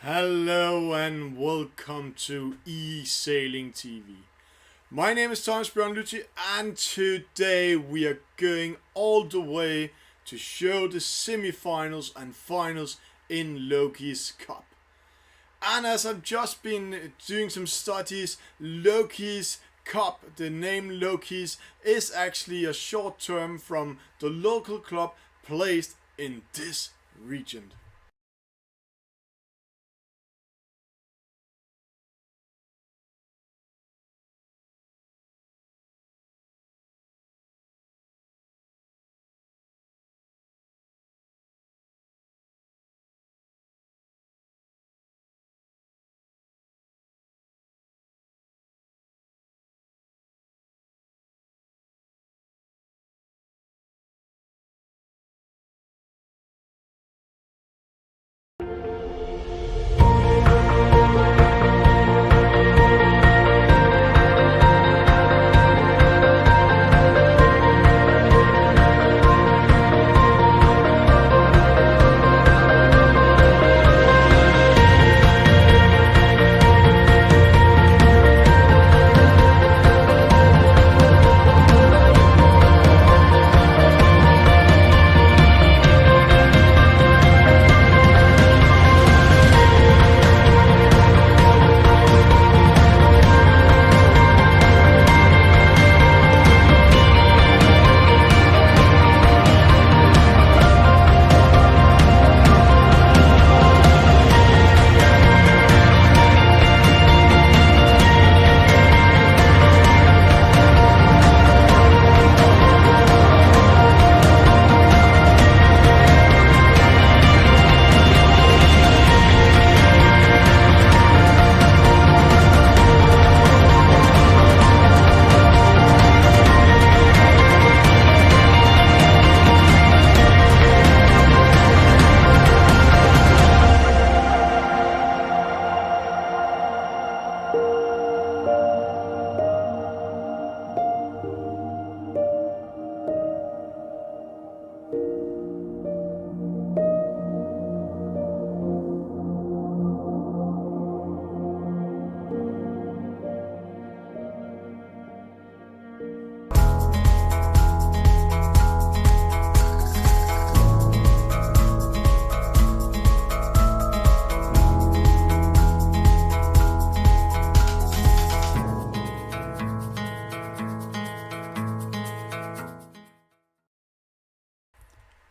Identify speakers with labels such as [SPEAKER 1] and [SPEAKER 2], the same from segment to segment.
[SPEAKER 1] Hello and welcome to eSailing TV. My name is Thomas Bjørnlucci and today we are going all the way to show the semi-finals and finals in Loki's Cup. And as I've just been doing some studies, Loki's Cup, the name Loki's, is actually a short term from the local club placed in this region.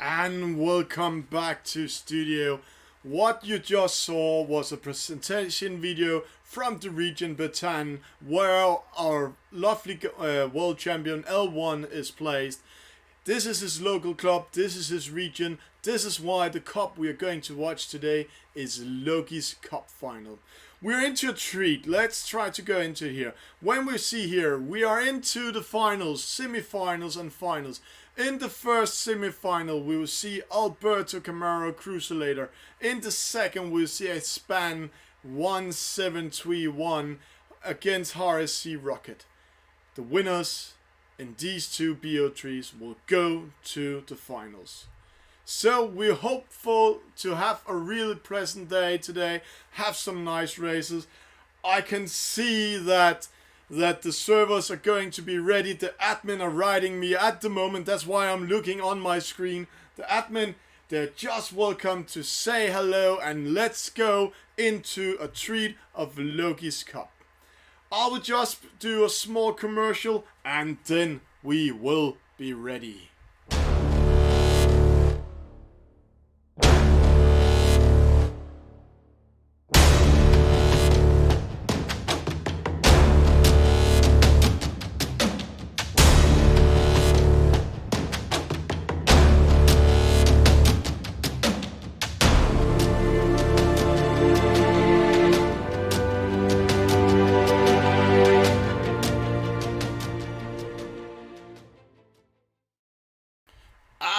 [SPEAKER 1] And welcome back to studio. What you just saw was a presentation video from the region Bataan, where our lovely world champion L1 is placed. This is his local club, this is his region, this is why the cup we are going to watch today is Loki's Cup final. We're into a treat. Let's try to go into here. When we see here, we are into the finals, semi-finals and finals. In the first semi-final, we will see Alberto Carraro Cruzolator. In the second, we'll see a span 1731 against RSC Rocket. The winners in these two BO3s will go to the finals. So we're hopeful to have a really pleasant day today, have some nice races. I can see that the servers are going to be ready. The admin are writing me at the moment. That's why I'm looking on my screen. The admin, they're just welcome to say hello, and let's go into a treat of Loki's Cup. I will just do a small commercial and then we will be ready.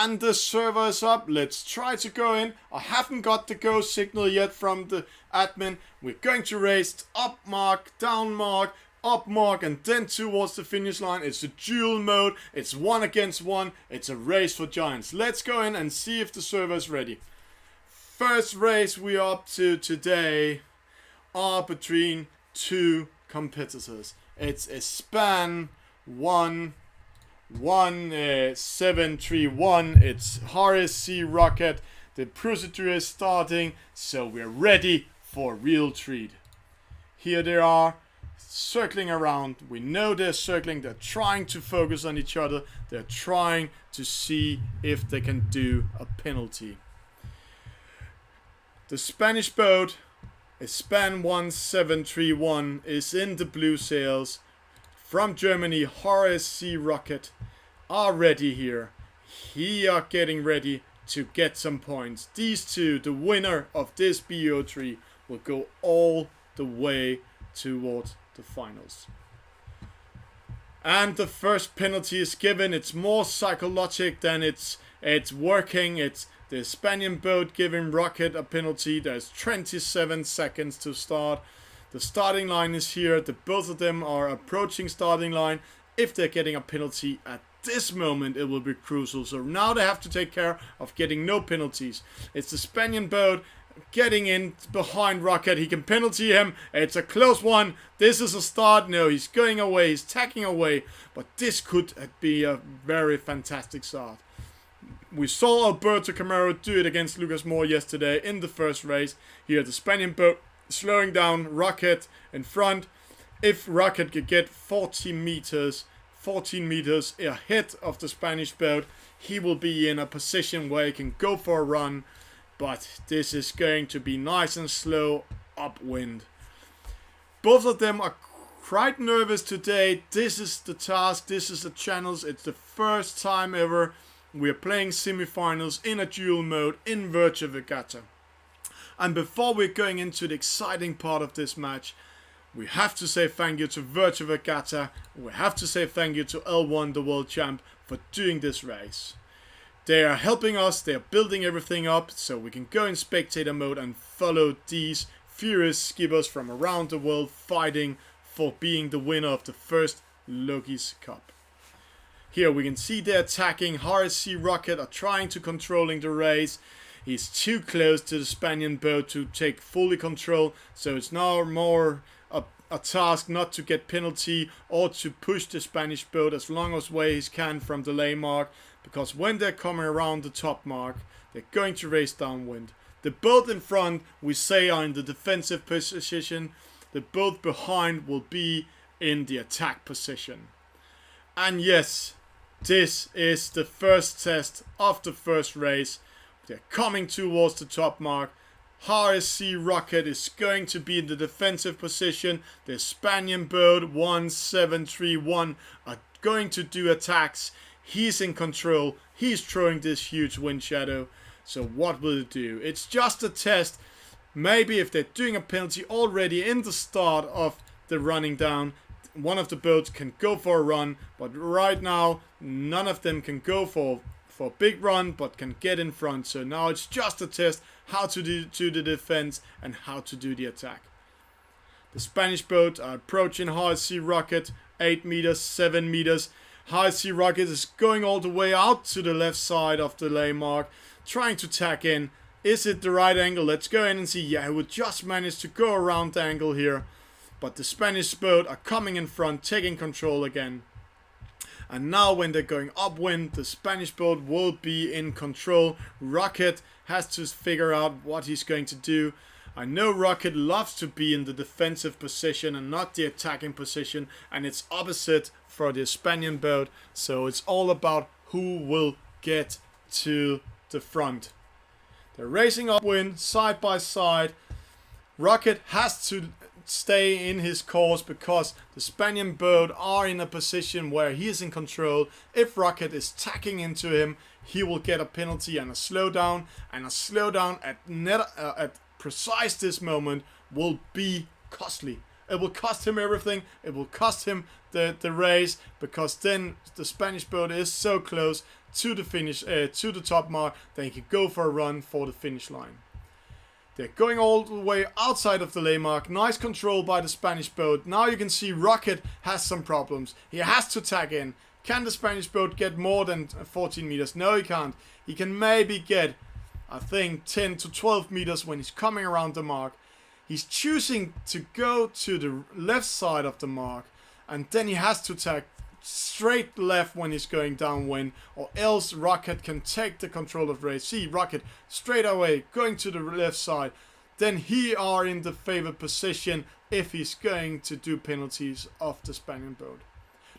[SPEAKER 1] And the server is up. Let's try to go in. I haven't got the go signal yet from the admin. We're going to race up mark, down mark, up mark, and then towards the finish line. It's a duel mode. It's 1 against 1. It's a race for giants. Let's go in and see if the server is ready. first race we are up to today are between two competitors. It's a span 1731. It's RSC Rocket. The procedure is starting, so we're ready for a real treat. Here they are, circling around. We know they're circling. They're trying to focus on each other. They're trying to see if they can do a penalty. The Spanish boat, a span 1731, is in the blue sails. From Germany, RSC Rocket are ready here. He are getting ready to get some points. These two, the winner of this BO3, will go all the way towards the finals. And the first penalty is given. It's more psychological than it's working. It's the Spanian boat giving Rocket a penalty. There's 27 seconds to start. The starting line is here. Both of them are approaching starting line. If they're getting a penalty at this moment, it will be crucial. So now they have to take care of getting no penalties. It's the Spanian boat getting in behind Rocket. He can penalty him. It's a close one. This is a start. No, he's going away. He's tacking away. But this could be a very fantastic start. We saw Alberto Carraro do it against Lucas Moore yesterday in the first race. Here, the Spanian boat slowing down Rocket in front. If Rocket could get 14 meters ahead of the Spanish boat, he will be in a position where he can go for a run. But this is going to be nice and slow upwind. Both of them are quite nervous today. This is the task. This is the channels. It's the first time ever we are playing semifinals in a duel mode in Virtual Regatta. And before we're going into the exciting part of this match, we have to say thank you to Virtual Regatta. We have to say thank you to L1, the world champ, for doing this race. They are helping us. They are building everything up so we can go in spectator mode and follow these furious skippers from around the world fighting for being the winner of the first LOKI's Cup. Here we can see they're attacking. RSC Rocket are trying to controlling the race. He's too close to the Spanian boat to take fully control, so it's now more a task not to get penalty or to push the Spanish boat as long as way he can from the lane mark, because when they're coming around the top mark, they're going to race downwind. The boat in front, we say, are in the defensive position. The boat behind will be in the attack position. And yes, this is the first test of the first race. They're coming towards the top mark. RSC Rocket is going to be in the defensive position. The Spanian boat 1731 are going to do attacks. He's in control. He's throwing this huge wind shadow. So what will it do? It's just a test. Maybe if they're doing a penalty already in the start of the running down, one of the boats can go for a run. But right now, none of them can go for a big run, but can get in front. So now it's just a test how to do the defense and how to do the attack. The Spanish boats are approaching RSC Rocket 8 meters, 7 meters. RSC Rocket is going all the way out to the left side of the lane mark, trying to tack in. Is it the right angle? Let's go in and see. Yeah, he would just manage to go around the angle here. But the Spanish boat are coming in front, taking control again. And now when they're going upwind, the Spanish boat will be in control. Rocket has to figure out what he's going to do. I know Rocket loves to be in the defensive position and not the attacking position. And it's opposite for the Spanian boat. So it's all about who will get to the front. They're racing upwind, side by side. Rocket has to stay in his course because the Spanian boat are in a position where he is in control. If Rocket is tacking into him, he will get a penalty and a slowdown. And a slowdown at precise this moment will be costly. It will cost him everything. It will cost him the race, because then the Spanish boat is so close to the finish, to the top mark, that he can go for a run for the finish line. They're going all the way outside of the lane mark. Nice control by the Spanish boat. Now you can see Rocket has some problems. He has to tag in. Can the Spanish boat get more than 14 meters? No, he can't. He can maybe get I think 10 to 12 meters when he's coming around the mark. He's choosing to go to the left side of the mark, and then he has to tack straight left when he's going downwind, or else Rocket can take the control of the race. See, Rocket straight away going to the left side. Then he are in the favored position if he's going to do penalties of the Spaniard boat.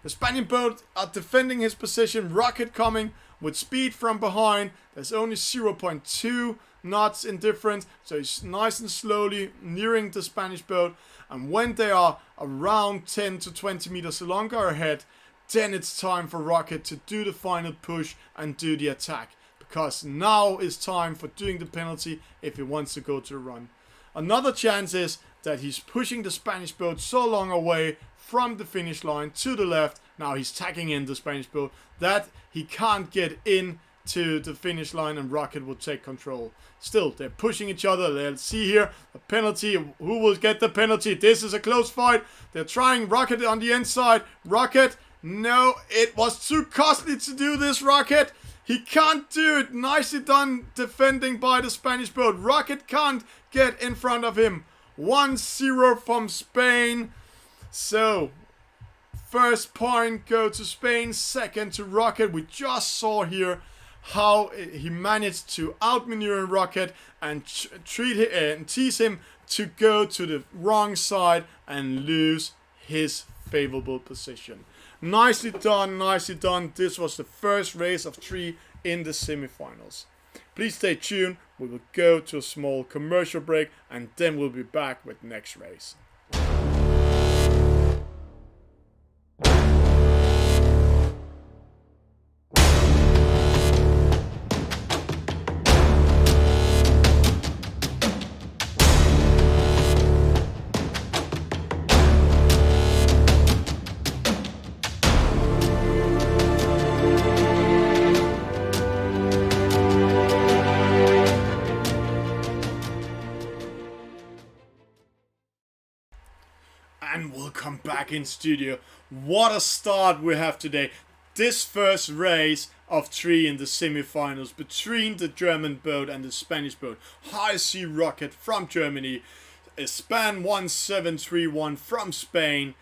[SPEAKER 1] The Spaniard boat are defending his position. Rocket coming with speed from behind. There's only 0.2 knots in difference, so he's nice and slowly nearing the Spanish boat. And when they are around 10 to 20 meters longer ahead, then it's time for Rocket to do the final push and do the attack, because now is time for doing the penalty if he wants to go to a run. Another chance is that he's pushing the Spanish boat so long away from the finish line to the left. Now he's tacking in the Spanish boat that he can't get in to the finish line, and Rocket will take control. Still, they're pushing each other. Let's see here a penalty. Who will get the penalty? This is a close fight. They're trying Rocket on the inside. Rocket, no, it was too costly to do this, Rocket. He can't do it. Nicely done defending by the Spanish boat. Rocket can't get in front of him. 1-0 from Spain. So, first point go to Spain, second to Rocket. We just saw here how he managed to outmaneuver Rocket and tease him to go to the wrong side and lose his favorable position. Nicely done, nicely done. This was the first race of 3 in the semifinals. Please stay tuned. We will go to a small commercial break and then we'll be back with next race. And welcome back in studio. What a start we have today. This first race of 3 in the semifinals between the German boat and the Spanish boat. High Sea Rocket from Germany. A Span 1731 from Spain.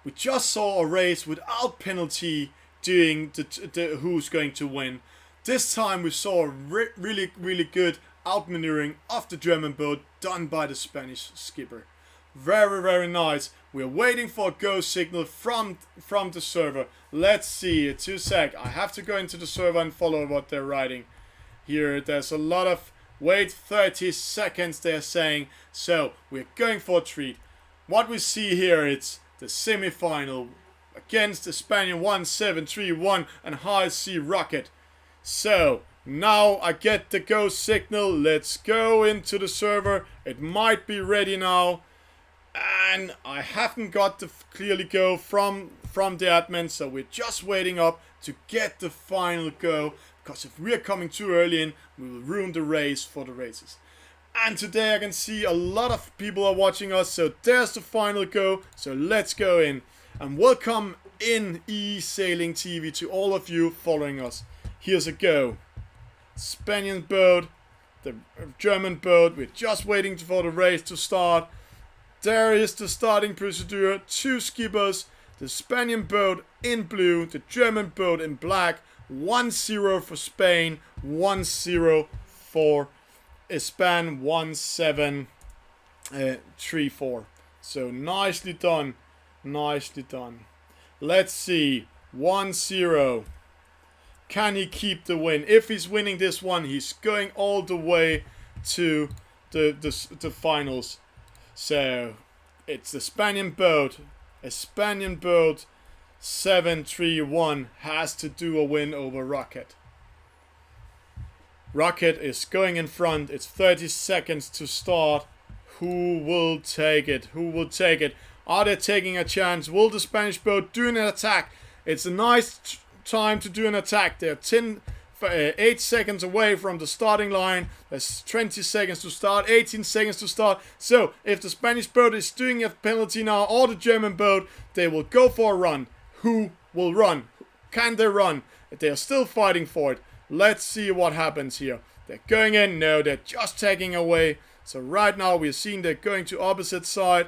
[SPEAKER 1] We just saw a race without penalty doing the who's going to win. This time we saw a really good outmaneuvering of the German boat done by the Spanish skipper. Very nice. We're waiting for a go signal from the server. Let's see. 2 sec. I have to go into the server and follow what they're writing. Here there's a lot of wait, 30 seconds they're saying. So we're going for a treat. What we see here, it's the semi-final against the Spaniard 1731 and High Sea Rocket. So now I get the go signal. Let's go into the server. It might be ready now. And I haven't got the clearly go from the admin, so we're just waiting up to get the final go, because if we're coming too early in, we will ruin the race for the races. And today I can see a lot of people are watching us, so there's the final go. So let's go in. And welcome in eSailing TV to all of you following us. Here's a go. Spanish boat, the German boat. We're just waiting for the race to start. There is the starting procedure. 2 skippers. The Spanish boat in blue, the German boat in black. 1-0 for Spain, 1-0 for Span 1734. So nicely done, nicely done. Let's see, 1-0. Can he keep the win? If he's winning this one, he's going all the way to the finals. So it's the Spanish boat. A Spanish boat 731 has to do a win over Rocket. Rocket is going in front. It's 30 seconds to start. Who will take it? Who will take it? Are they taking a chance? Will the Spanish boat do an attack? It's a nice time to do an attack. They're 8 seconds away from the starting line. There's 20 seconds to start, 18 seconds to start. So if the Spanish boat is doing a penalty now, or the German boat, they will go for a run. Who will run? Can they run? They are still fighting for it. Let's see what happens here. They're going in. No, they're just tagging away. So right now we're seeing they're going to opposite side.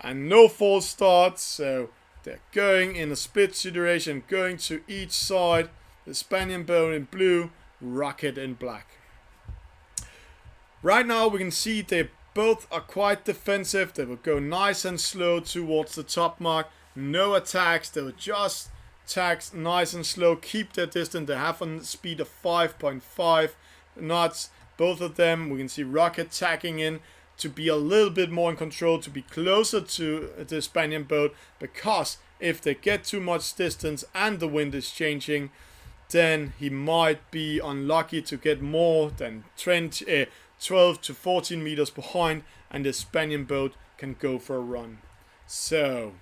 [SPEAKER 1] And no false starts. So they're going in a split situation. Going to each side. The Spaniard boat in blue. Rocket in black. Right now we can see they both are quite defensive. They will go nice and slow towards the top mark. No attacks. They will just tags nice and slow. Keep their distance. They have a speed of 5.5 knots. Both of them. We can see Rocket tagging in to be a little bit more in control. To be closer to the Spaniard boat. Because if they get too much distance and the wind is changing, then he might be unlucky to get more than 12 to 14 meters behind, and the Spaniard boat can go for a run. So,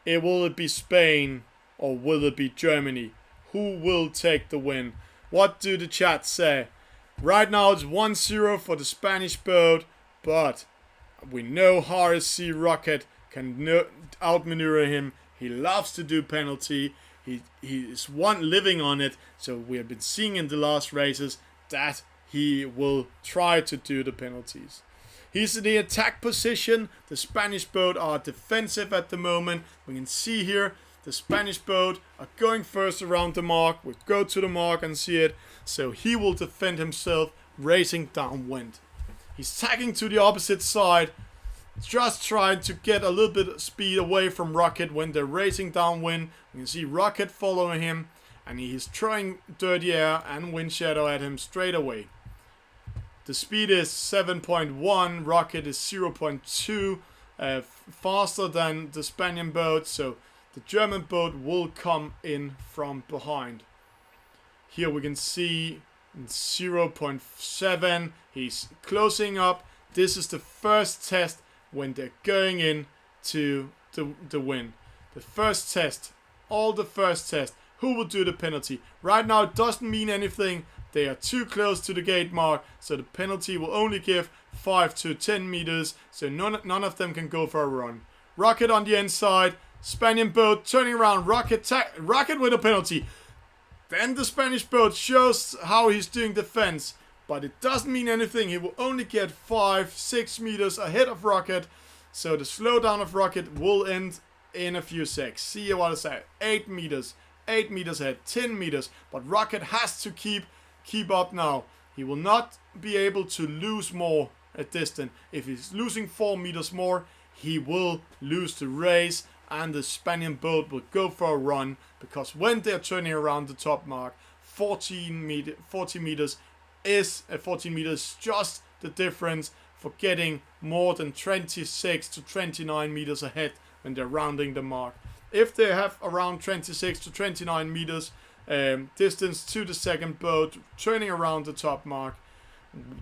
[SPEAKER 1] will it be Spain or will it be Germany? Who will take the win? What do the chat say? Right now it's 1-0 for the Spanish boat, but we know RSC Rocket can outmaneuver him. He loves to do penalty. He is living on it. So we have been seeing in the last races that he will try to do the penalties. He's in the attack position. The Spanish boat are defensive at the moment. We can see here the Spanish boat are going first around the mark. We'll go to the mark and see it. So he will defend himself, racing downwind. He's tagging to the opposite side. Just trying to get a little bit of speed away from Rocket when they're racing downwind. You can see Rocket following him. And he's throwing dirty air and wind shadow at him straight away. The speed is 7.1. Rocket is 0.2 faster than the Spaniard boat. So the German boat will come in from behind. Here we can see 0.7. He's closing up. This is the first test when they're going in to the win. The first test. All the first test. Who will do the penalty? Right now it doesn't mean anything. They are too close to the gate mark. So the penalty will only give 5 to 10 meters. So none of them can go for a run. Rocket on the inside. Spaniard boat turning around. Rocket with a penalty. Then the Spanish boat shows how he's doing defense. But it doesn't mean anything. He will only get 5-6 meters ahead of Rocket. So the slowdown of Rocket will end in a few seconds. See what I say. 8 meters. 8 meters ahead. 10 meters. But Rocket has to keep up now. He will not be able to lose more at distance. If he's losing 4 meters more, he will lose the race. And the Spaniard boat will go for a run. Because when they're turning around the top mark, 40 meters is 14 meters just the difference for getting more than 26 to 29 meters ahead when they're rounding the mark. If they have around 26 to 29 meters distance to the second boat turning around the top mark,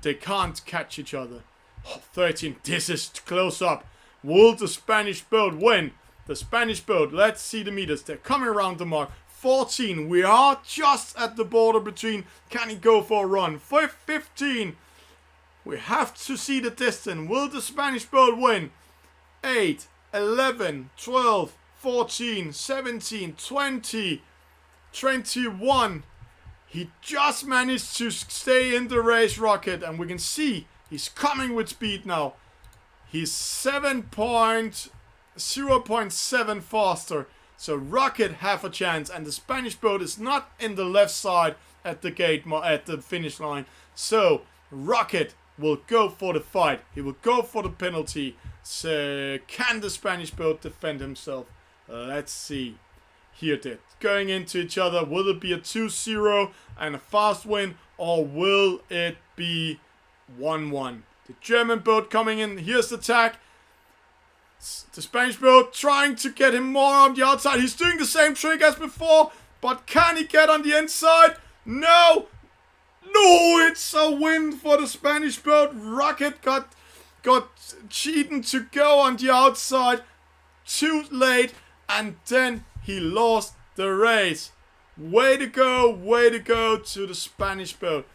[SPEAKER 1] they can't catch each other. 13, this is close up. Will the Spanish boat win? The Spanish boat, let's see the meters. They're coming around the mark. 14, we are just at the border between, can he go for a run? 15, we have to see the distance. Will the Spanish boat win? 8, 11, 12, 14, 17, 20, 21. He just managed to stay in the race, Rocket, and we can see he's coming with speed now. He's 0.7 faster. So Rocket have a chance, and the Spanish boat is not in the left side at the gate at the finish line. So Rocket will go for the fight. He will go for the penalty. So can the Spanish boat defend himself? Let's see. Here they're going into each other. Will it be a 2-0 and a fast win, or will it be 1-1? The German boat coming in. Here's the attack. The Spanish boat trying to get him more on the outside. He's doing the same trick as before, but can he get on the inside? No! No, it's a win for the Spanish boat. Rocket got cheating to go on the outside. Too late, and then he lost the race. Way to go to the Spanish boat.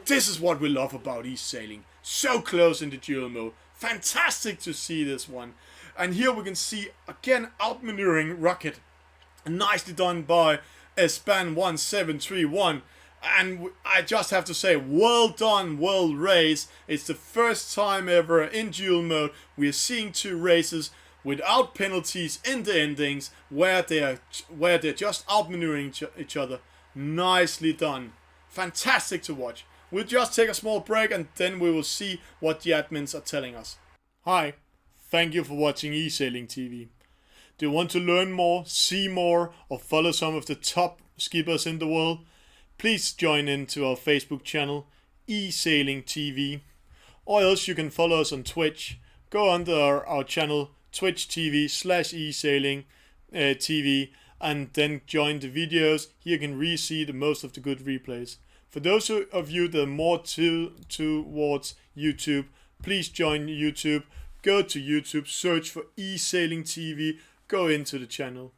[SPEAKER 1] This is what we love about eSailing. So close in the duel mode. Fantastic to see this one. And here we can see again outmaneuvering Rocket. Nicely done by Span 1731. And I just have to say, well done, World Race. It's the first time ever in duel mode we are seeing 2 races without penalties in the endings, where they're just outmaneuvering each other. Nicely done. Fantastic to watch. We'll just take a small break and then we will see what the admins are telling us. Hi, thank you for watching eSailing TV. Do you want to learn more, see more, or follow some of the top skippers in the world? Please join into our Facebook channel, eSailing TV. Or else you can follow us on Twitch. Go under our channel, Twitch TV/eSailing TV, and then join the videos. Here you can re-see the most of the good replays. For those of you that are more towards YouTube, please join YouTube. Go to YouTube, search for eSailing TV, go into the channel.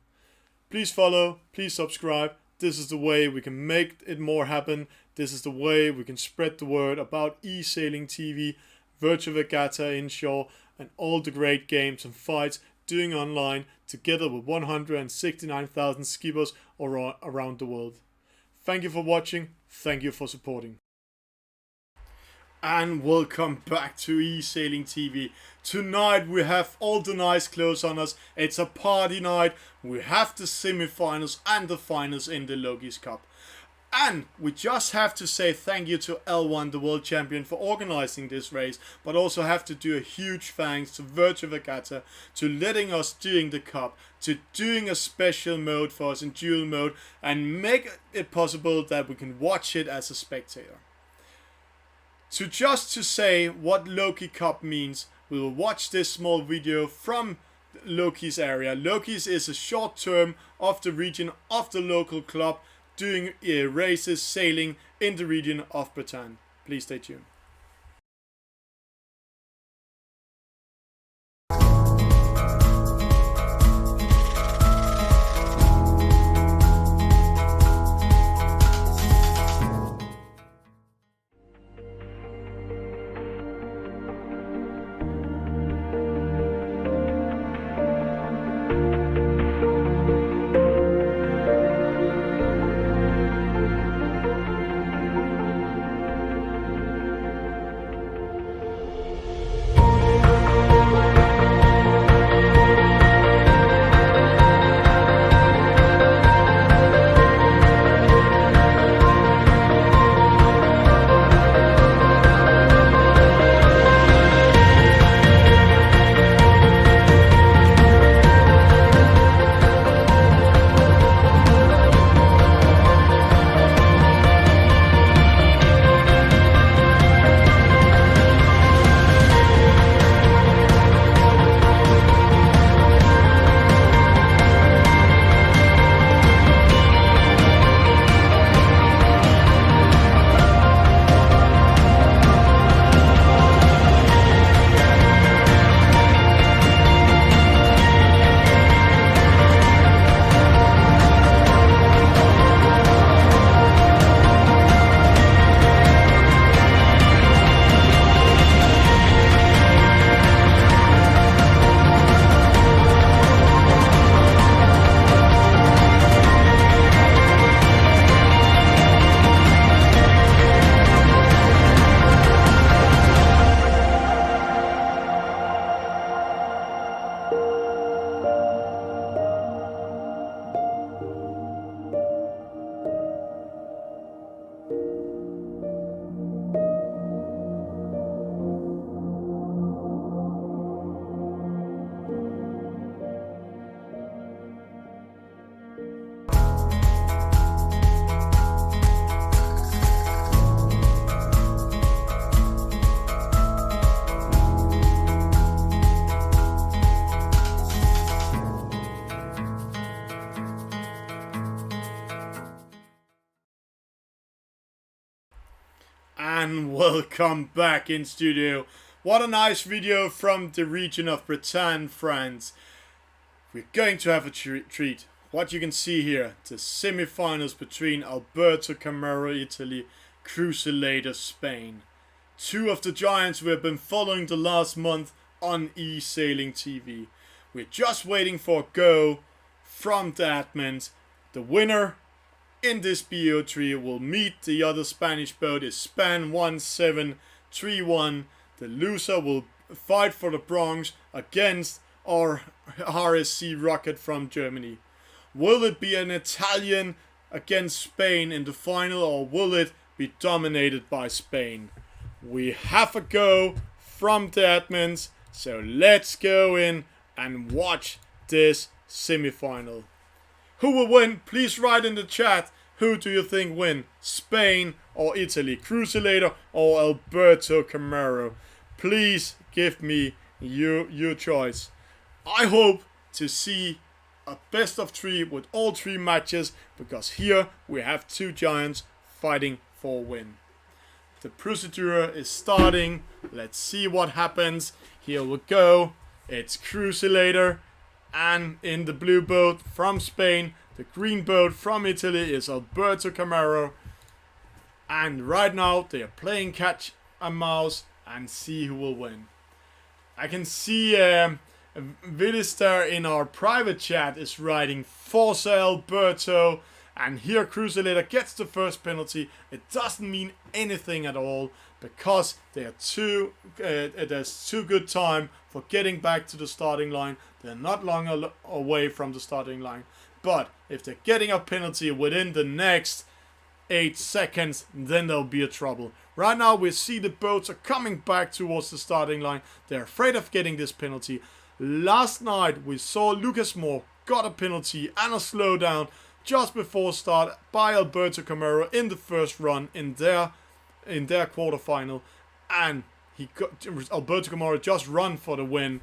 [SPEAKER 1] Please follow, please subscribe. This is the way we can make it more happen. This is the way we can spread the word about eSailing TV, Virtual Regatta Inshore, and all the great games and fights doing online together with 169,000 skippers around the world. Thank you for watching. Thank you for supporting. And welcome back to eSailing TV. Tonight we have all the nice clothes on us. It's a party night. We have the semi-finals and the finals in the LOKI's Cup. And we just have to say thank you to L1, the world champion, for organizing this race. But also have to do a huge thanks to Virtual Regatta to letting us doing the cup, to doing a special mode for us in duel mode, and make it possible that we can watch it as a spectator. So just to say what LOKI Cup means, we will watch this small video from LOKI's area. LOKI's is a short term of the region of the local club doing races, sailing in the region of Bretagne. Please stay tuned. And welcome back in studio. What a nice video from the region of Bretagne, France. We're going to have a treat. What you can see here, the semi-finals between Alberto, Carraro, Italy, Cruzolator, Spain. 2 of the giants we have been following the last month on eSailing TV. We're just waiting for a go from the admins. The winner in this BO3 will meet the other Spanish boat is Span 1731. The loser will fight for the bronze against our RSC rocket from Germany. Will it be an Italian against Spain in the final, or will it be dominated by Spain? We have a go from the admins, so let's go in and watch this semi-final. Who will win? Please write in the chat. Who do you think win? Spain or Italy? Cruzolator or Alberto Carraro? Please give me your choice. I hope to see a best of 3 with all 3 matches, because here we have 2 giants fighting for a win. The procedure is starting. Let's see what happens. Here we go. It's Cruzolator, and in the blue boat from Spain, the green boat from Italy is Alberto Carraro. And right now they are playing catch a mouse and see who will win. I can see Villister in our private chat is writing Forza Alberto, and here Cruzolator gets the first penalty. It doesn't mean anything at all, because they are there's too good time for getting back to the starting line. They're not long away from the starting line. But if they're getting a penalty within the next 8 seconds, then there'll be a trouble. Right now we see the boats are coming back towards the starting line. They're afraid of getting this penalty. Last night we saw Lucas Moore got a penalty and a slowdown just before start by Alberto Carraro in the first run in their quarterfinal, and Alberto Carraro just run for the win.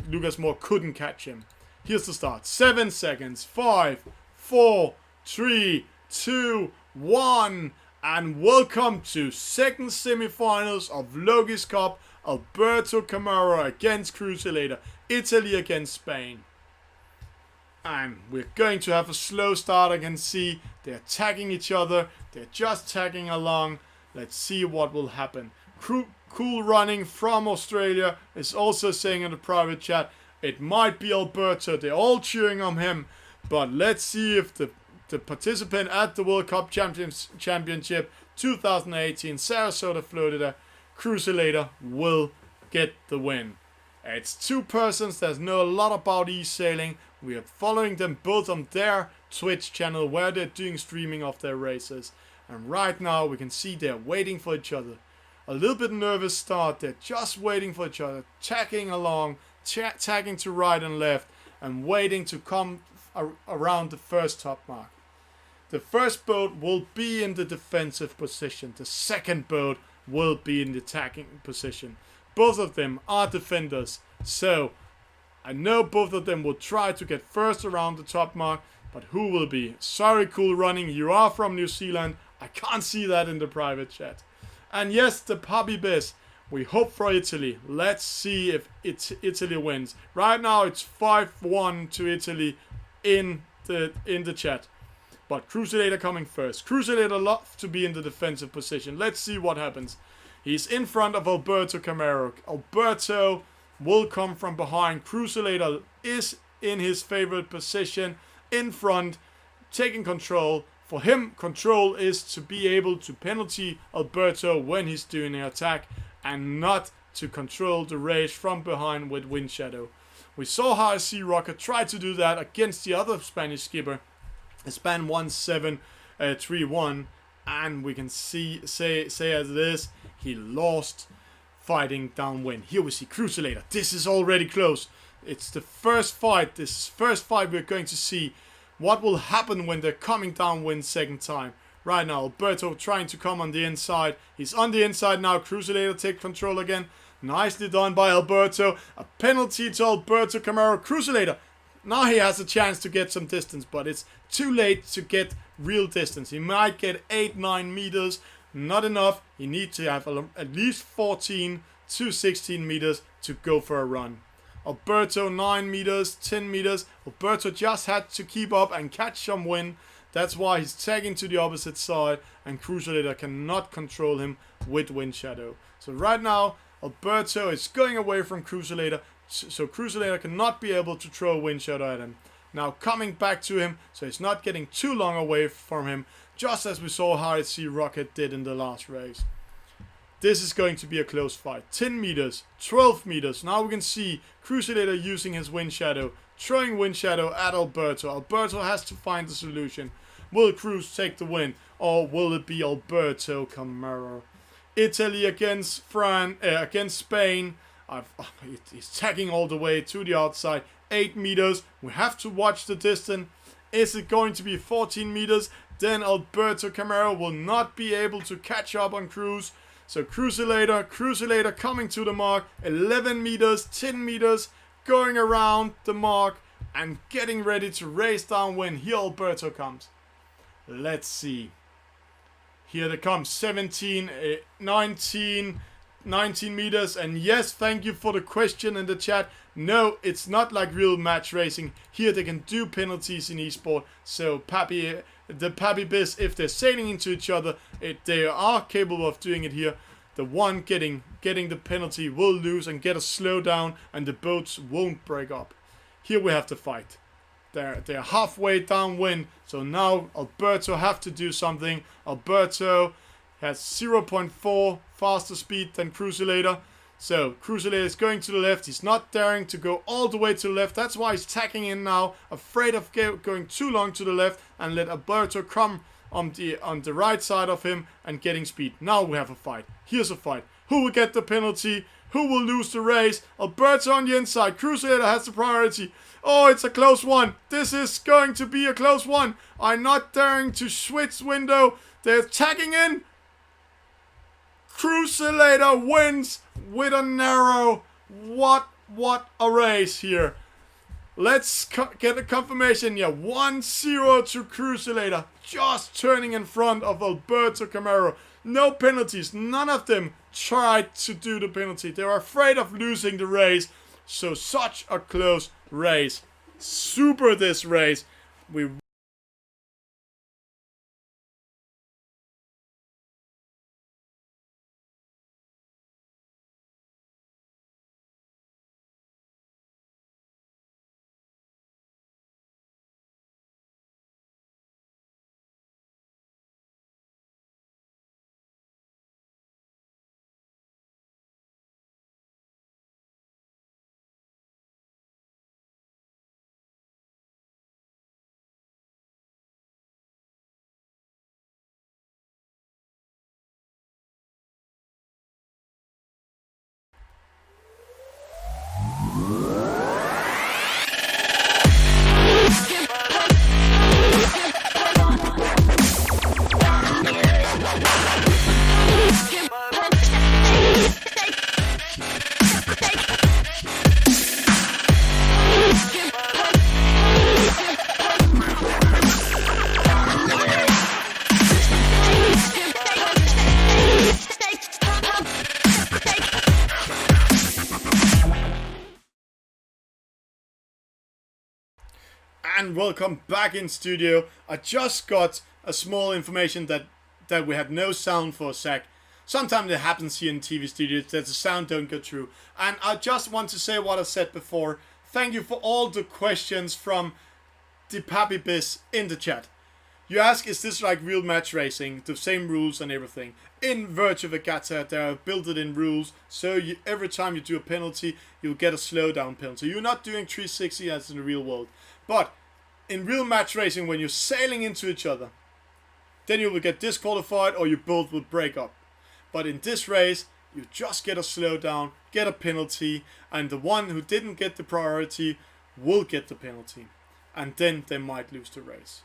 [SPEAKER 1] Lucas Moore couldn't catch him. Here's the start. 7 seconds. 5, 4, 3, 2, 1. And welcome to second semifinals of Loki's Cup. Alberto Carraro against Cruzolator. Italy against Spain. And we're going to have a slow start. I can see they're tagging each other. They're just tagging along. Let's see what will happen. Cool Running from Australia is also saying in the private chat, it might be Alberto. They're all cheering on him. But let's see if the participant at the World Cup Championship 2018, Sarasota, Florida, Cruzolator, will get the win. It's 2 persons that know a lot about eSailing. We are following them both on their Twitch channel where they're doing streaming of their races. And right now we can see they're waiting for each other. A little bit nervous start. They're just waiting for each other, tagging along, tagging to right and left, and waiting to come around the first top mark. The first boat will be in the defensive position. The second boat will be in the attacking position. Both of them are defenders, so I know both of them will try to get first around the top mark, but who will be? Sorry, Cool Running, you are from New Zealand. I can't see that in the private chat. And yes, the puppy biz. We hope for Italy. Let's see if Italy wins. Right now it's 5-1 to Italy in the chat. But Cruzolator coming first. Cruzolator loves to be in the defensive position. Let's see what happens. He's in front of Alberto Carraro. Alberto will come from behind. Cruzolator is in his favorite position in front, taking control. For him, control is to be able to penalty Alberto when he's doing an attack, and not to control the race from behind with wind shadow. We saw how RSC Rocket tried to do that against the other Spanish skipper, Span 1731, and we can say as it is, he lost fighting downwind. Here we see Cruzolator. This is already close. It's the first fight. This is first fight we're going to see. What will happen when they're coming downwind second time? Right now, Alberto trying to come on the inside. He's on the inside now. Cruzolator take control again. Nicely done by Alberto. A penalty to Alberto Carraro. Cruzolator. Now he has a chance to get some distance, but it's too late to get real distance. He might get 8-9 meters. Not enough. He needs to have at least 14 to 16 meters to go for a run. Alberto 9 meters, 10 meters. Alberto just had to keep up and catch some wind. That's why he's tagging to the opposite side, and Cruzolator cannot control him with wind shadow. So right now, Alberto is going away from Cruzolator, so Cruzolator cannot be able to throw wind shadow at him. now coming back to him, so he's not getting too long away from him, just as we saw RSC Rocket did in the last race. This is going to be a close fight. 10 meters, 12 meters. Now we can see Cruzolator using his wind shadow, throwing wind shadow at Alberto. Alberto has to find the solution. Will Cruz take the win, or will it be Alberto Carraro? Italy against against Spain. He's tagging all the way to the outside. 8 meters. We have to watch the distance. Is it going to be 14 meters? Then Alberto Carraro will not be able to catch up on Cruz. So Cruzolator coming to the mark. 11 meters, 10 meters, going around the mark and getting ready to race downwind. Here Alberto comes. Let's see. Here they come. 17, 19 meters. And yes, thank you for the question in the chat. No, it's not like real match racing. Here they can do penalties in esport. So the Pappy Biz, if they're sailing into each other, they are capable of doing it here. The one getting the penalty will lose and get a slowdown, and the boats won't break up. Here we have to fight. They're halfway downwind, so now Alberto have to do something. Alberto has 0.4 faster speed than Cruzolator. So Cruzolator is going to the left. He's not daring to go all the way to the left. That's why he's tacking in now, afraid of going too long to the left and let Alberto come on the right side of him and getting speed. Now we have a fight. Here's a fight. Who will get the penalty? Who will lose the race? Alberto on the inside. Cruzolator has the priority. Oh, it's a close one. This is going to be a close one. I'm not daring to switch window. They're tagging in. Cruzolator wins with a narrow. What a race here. Let's get a confirmation here. 1-0 to Cruzolator. Just turning in front of Alberto Carraro. No penalties. None of them tried to do the penalty. They were afraid of losing the race. So such a close race. Super this race. And welcome back in studio. I just got a small information that we had no sound for a sec. Sometimes it happens here in TV studios that the sound don't go through. And I just want to say what I said before. Thank you for all the questions from the Pappy Biz in the chat. You ask, is this like real match racing? The same rules and everything. In Virtua Regatta, there are built-in rules. So every time you do a penalty, you'll get a slowdown penalty. You're not doing 360 as in the real world. But in real match racing, when you're sailing into each other, then you will get disqualified or your boat will break up. But in this race, you just get a slowdown, get a penalty, and the one who didn't get the priority will get the penalty. And then they might lose the race.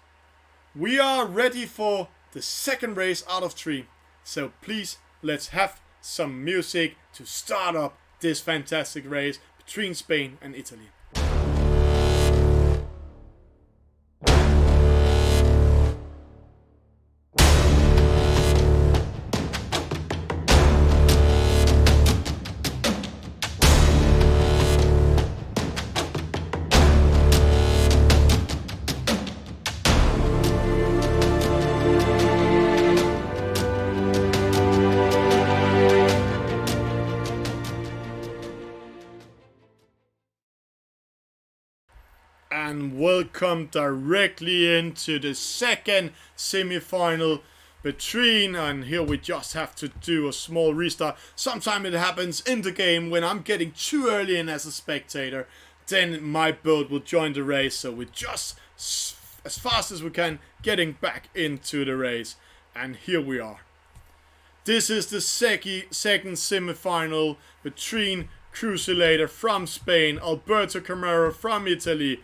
[SPEAKER 1] We are ready for the second race out of 3. So please, let's have some music to start up this fantastic race between Spain and Italy. and welcome directly into the second semi-final between, and here we just have to do a small restart. Sometimes it happens in the game when I'm getting too early in as a spectator, then my boat will join the race, so we just as fast as we can getting back into the race, and here we are. This is the second semi-final between Cruzolator from Spain, Alberto Carraro from Italy.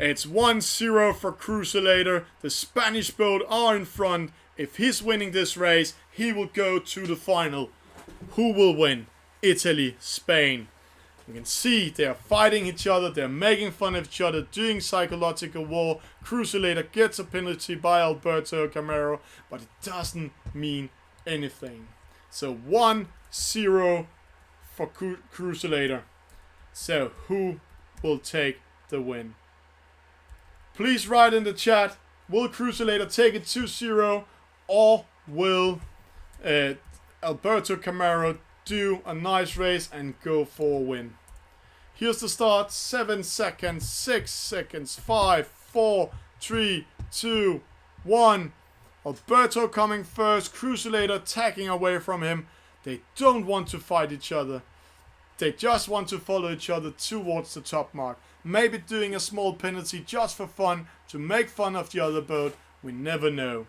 [SPEAKER 1] It's 1-0 for Cruzolator. The Spanish boat are in front. If he's winning this race, he will go to the final. Who will win? Italy, Spain. You can see they're fighting each other, they're making fun of each other, doing psychological war. Cruzolator gets a penalty by Alberto Carraro, but it doesn't mean anything. So 1-0 for Cruzolator. So who will take the win? Please write in the chat, will Cruzolator take it 2-0, or will Alberto Carraro do a nice race and go for a win? Here's the start. 7 seconds, 6 seconds, 5, 4, 3, 2, 1. Alberto coming first, Cruzolator tagging away from him. They don't want to fight each other. They just want to follow each other towards the top mark. Maybe doing a small penalty just for fun, to make fun of the other boat. We never know.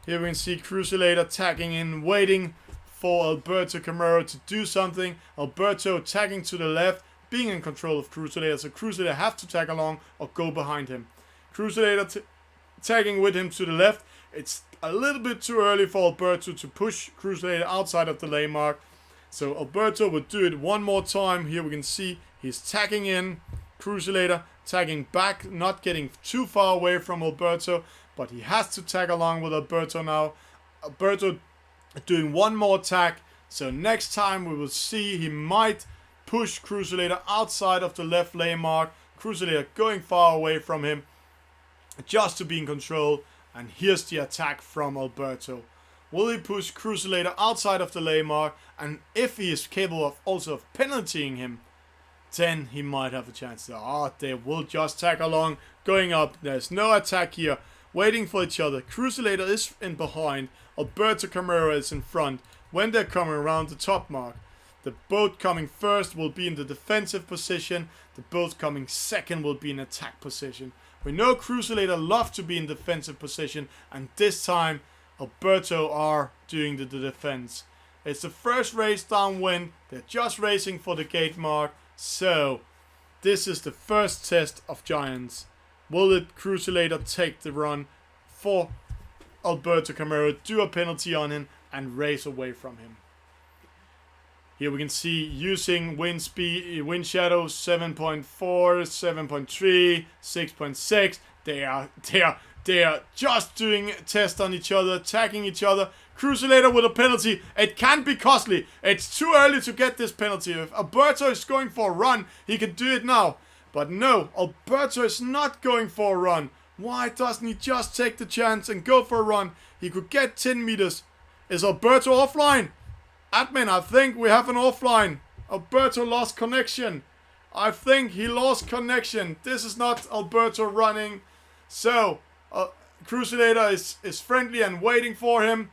[SPEAKER 1] Here we can see Cruzolator tagging in, waiting for Alberto Carraro to do something. Alberto tagging to the left, being in control of Cruzolator, so Cruzolator have to tag along or go behind him. Cruzolator tagging with him to the left. It's a little bit too early for Alberto to push Cruzolator outside of the lane mark. So Alberto will do it one more time. Here we can see he's tagging in. Cruzolator tagging back, not getting too far away from Alberto, but he has to tag along with Alberto now. Alberto doing one more tag. So next time we will see he might push Cruzolator outside of the left lane mark. Cruzolator going far away from him just to be in control. And here's the attack from Alberto. Will he push Cruzolator outside of the lane mark? And if he is capable of also penaltying him, then he might have a chance. They will just tag along, going up. There's no attack here. Waiting for each other. Cruzolator is in behind. Alberto Carraro is in front. When they're coming around the top mark, the boat coming first will be in the defensive position. The boat coming second will be in attack position. We know Cruzolator love to be in defensive position, and this time Alberto are doing the defense. It's the first race downwind. They're just racing for the gate mark. So this is the first test of giants. Will the Cruzolator take the run for Alberto Carraro, do a penalty on him, and race away from him? Here we can see using wind speed, wind shadow 7.4, 7.3, 6.6. They are just doing a test on each other, attacking each other. Cruzolator with a penalty. It can be costly. It's too early to get this penalty. If Alberto is going for a run, he can do it now. But no, Alberto is not going for a run. Why doesn't he just take the chance and go for a run? He could get 10 meters. Is Alberto offline? Admin, I think we have an offline. Alberto lost connection. I think he lost connection. This is not Alberto running. So, Cruzolator is friendly and waiting for him.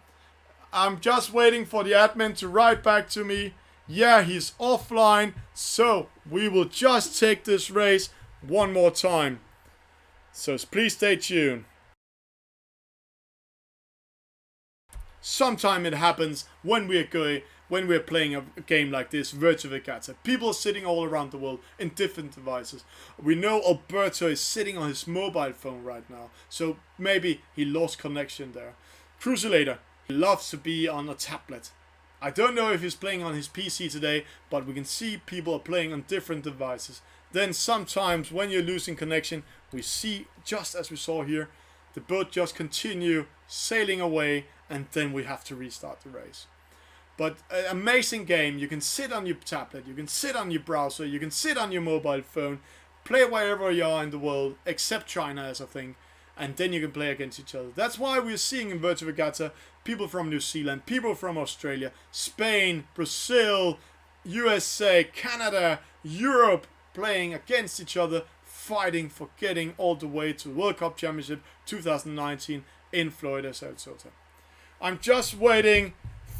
[SPEAKER 1] I'm just waiting for the admin to write back to me. Yeah, he's offline. So, we will just take this race one more time. So, please stay tuned. Sometime it happens when we're playing a game like this, Virtual Regatta. People are sitting all around the world in different devices. We know Alberto is sitting on his mobile phone right now, so maybe he lost connection there. Cruzolator, he loves to be on a tablet. I don't know if he's playing on his PC today, but we can see people are playing on different devices. Then sometimes when you're losing connection, we see, just as we saw here, the boat just continue sailing away, and then we have to restart the race. But an amazing game. You can sit on your tablet, you can sit on your browser, you can sit on your mobile phone, play wherever you are in the world, except China as a thing, and then you can play against each other. That's why we're seeing in Virtual Regatta people from New Zealand, people from Australia, Spain, Brazil, USA, Canada, Europe playing against each other fighting for getting all the way to World Cup Championship 2019 in Florida, Sarasota. I'm just waiting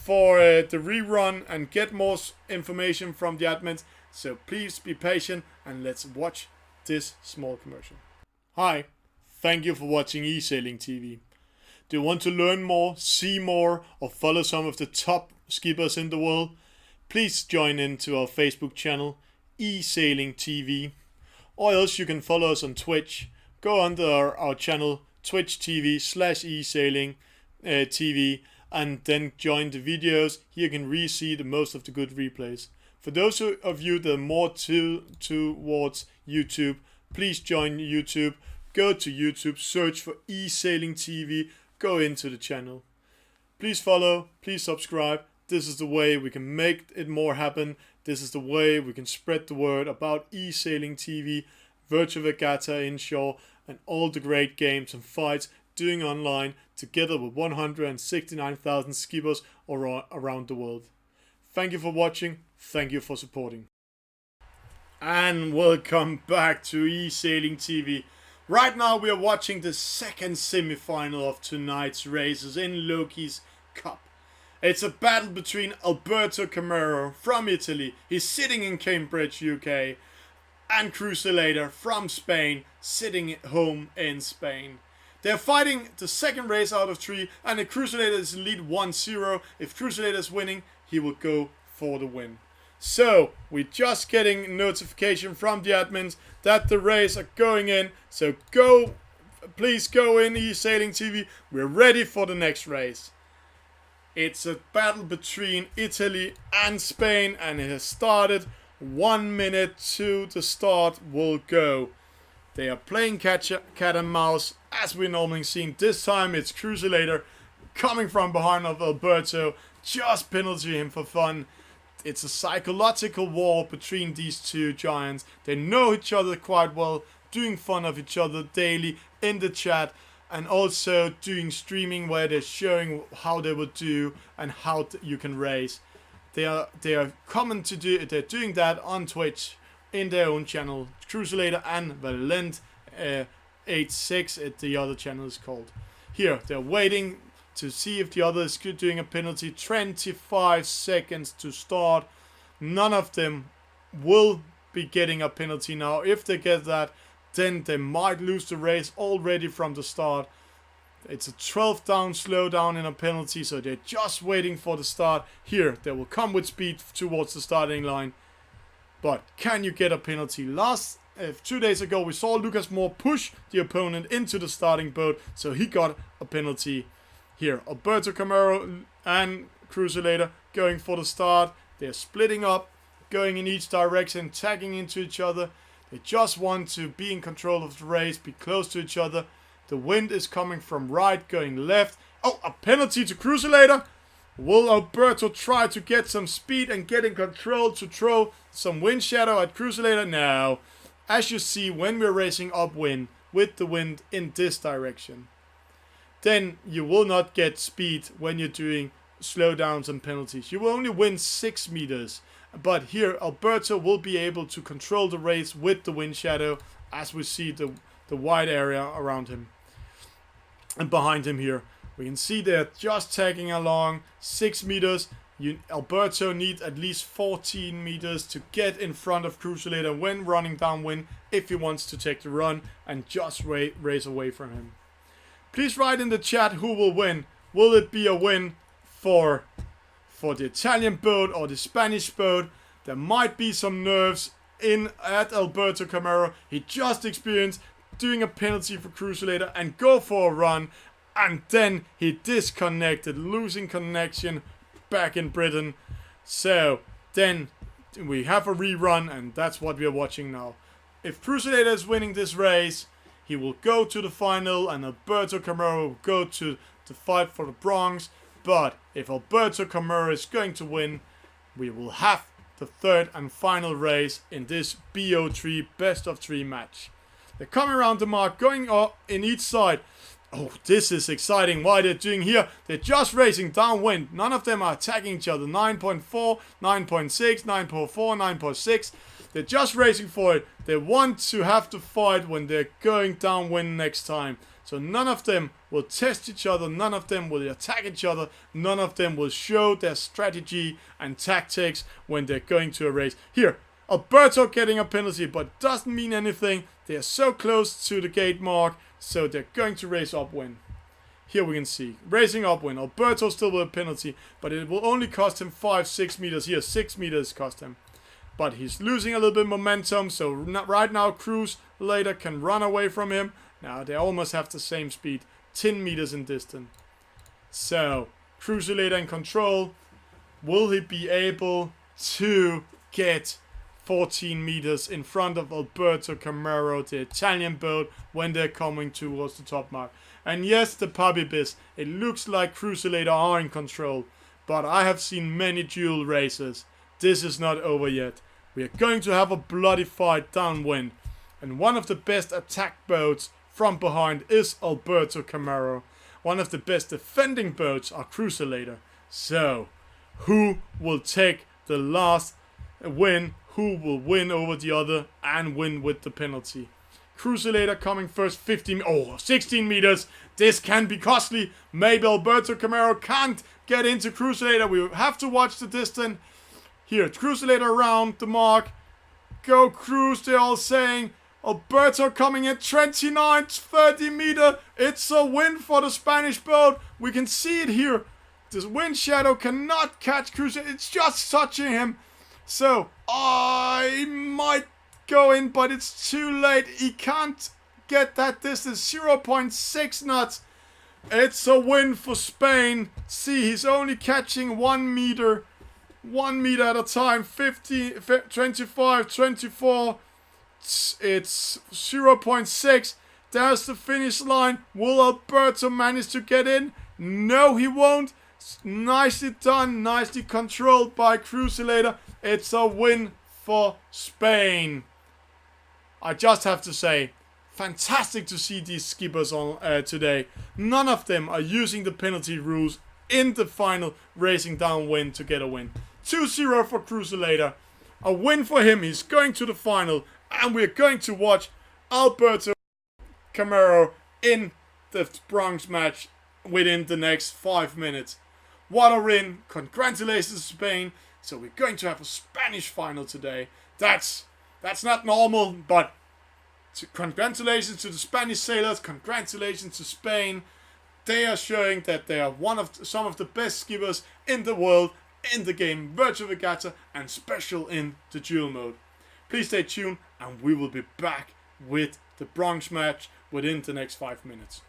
[SPEAKER 1] for the rerun and get more information from the admins, so please be patient and let's watch this small commercial. Hi, thank you for watching eSailing TV. Do you want to learn more, see more, or follow some of the top skippers in the world? Please join into our Facebook channel, eSailing TV, or else you can follow us on Twitch. Go under our channel, Twitch TV/eSailing TV, and then join the videos. Here you can re-see the most of the good replays. For those of you that are more towards YouTube, please join YouTube. Go to YouTube, search for eSailing TV, go into the channel. Please follow, please subscribe. This is the way we can make it more happen. This is the way we can spread the word about eSailing TV, Virtual Regatta inshore, and all the great games and fights doing online together with 169,000 skippers around the world. Thank you for watching. Thank you for supporting. And welcome back to eSailing TV. Right now we are watching the second semi-final of tonight's races in LOKI's Cup. It's a battle between Alberto Carraro from Italy, he's sitting in Cambridge, UK, and Cruzolator from Spain, sitting at home in Spain. They're fighting the second race out of 3, and the Cruzolator is in lead 1-0. If Cruzolator is winning, he will go for the win. So, we're just getting notification from the admins that the race are going in. So please go in eSailing TV. We're ready for the next race. It's a battle between Italy and Spain, and it has started. 1 minute to the start will go. They are playing cat and mouse as we're normally seeing. This time it's Cruzolator coming from behind of Alberto. Just penalty him for fun. It's a psychological war between these two giants. They know each other quite well, doing fun of each other daily in the chat, and also doing streaming where they're showing how they would do and how you can race. They are common to do. They're doing that on Twitch in their own channel, Cruzolator and Valent 86. The other channel is called. Here they're waiting to see if the other is doing a penalty. 25 seconds to start. None of them will be getting a penalty now. If they get that, then they might lose the race already from the start. It's a 12 down slowdown in a penalty, so they're just waiting for the start. Here, they will come with speed towards the starting line. But can you get a penalty? 2 days ago, we saw Lucas Moore push the opponent into the starting boat, so he got a penalty. Here, Alberto Carraro and Cruzolator going for the start. They're splitting up, going in each direction, tagging into each other. They just want to be in control of the race, be close to each other. The wind is coming from right, going left. Oh, a penalty to Cruzolator. Will Alberto try to get some speed and get in control to throw some wind shadow at Cruzolator? No. As you see, when we're racing upwind with the wind in this direction, then you will not get speed when you're doing slowdowns and penalties. You will only win 6 meters. But here, Alberto will be able to control the race with the wind shadow, as we see the wide area around him. And behind him here, we can see they're just tagging along 6 meters. Alberto needs at least 14 meters to get in front of Cruzolator when running downwind if he wants to take the run and just race away from him. Please write in the chat who will win. Will it be a win for the Italian boat or the Spanish boat? There might be some nerves at Alberto Carraro. He just experienced doing a penalty for Cruzolator and go for a run, and then he disconnected, losing connection back in Britain. So then we have a rerun, and that's what we are watching now. If Cruzolator is winning this race, he will go to the final, and Alberto Carraro will go to the fight for the bronze. But if Alberto Carraro is going to win, we will have the third and final race in this BO3 best of 3 match. They're coming around the mark, going in each side. Oh, this is exciting. What they're doing here, they're just racing downwind. None of them are attacking each other. 9.4, 9.6, 9.4, 9.6. They're just racing for it. They want to have to fight when they're going downwind next time. So none of them will test each other. None of them will attack each other. None of them will show their strategy and tactics when they're going to a race. Here, Alberto getting a penalty, but doesn't mean anything. They're so close to the gate mark. So they're going to race upwind. Here we can see, racing upwind. Alberto still with a penalty, but it will only cost him 5-6 meters. Here, 6 meters cost him. But he's losing a little bit of momentum, so right now Cruzolator can run away from him. Now they almost have the same speed, 10 meters in distance. So, Cruzolator in control. Will he be able to get 14 meters in front of Alberto Carraro, the Italian boat, when they're coming towards the top mark? And yes, the puppy biz, it looks like Cruzolator are in control, but I have seen many duel races. This is not over yet. We are going to have a bloody fight downwind, and one of the best attack boats from behind is Alberto Carraro. One of the best defending boats are Cruzolator. So, who will take the last win? Who will win over the other and win with the penalty? Cruzolator coming first, 16 meters. This can be costly. Maybe Alberto Carraro can't get into Cruzolator. We have to watch the distance. Here, Cruzolator around the mark. Go Cruz, they're all saying. Alberto coming in 29, 30 meter. It's a win for the Spanish boat. We can see it here. This wind shadow cannot catch Cruzolator. It's just touching him. So, I might go in, but it's too late. He can't get that distance. 0.6 knots. It's a win for Spain. See, he's only catching 1 meter. 1 meter at a time. 50, 25, 24. It's 0.6. There's the finish line. Will Alberto manage to get in? No, he won't. Nicely done. Nicely controlled by Cruzolator. It's a win for Spain. I just have to say, fantastic to see these skippers on today. None of them are using the penalty rules in the final, racing downwind to get a win. 2-0 for Cruzolator. A win for him. He's going to the final. And we're going to watch Alberto Carraro in the bronze match within the next 5 minutes. What a win. Congratulations, Spain. So we're going to have a Spanish final today. That's not normal, but congratulations to the Spanish sailors. Congratulations to Spain. They are showing that they are some of the best skippers in the world in the game Virtual Regatta and special in the duel mode. Please stay tuned and we will be back with the bronze match within the next 5 minutes.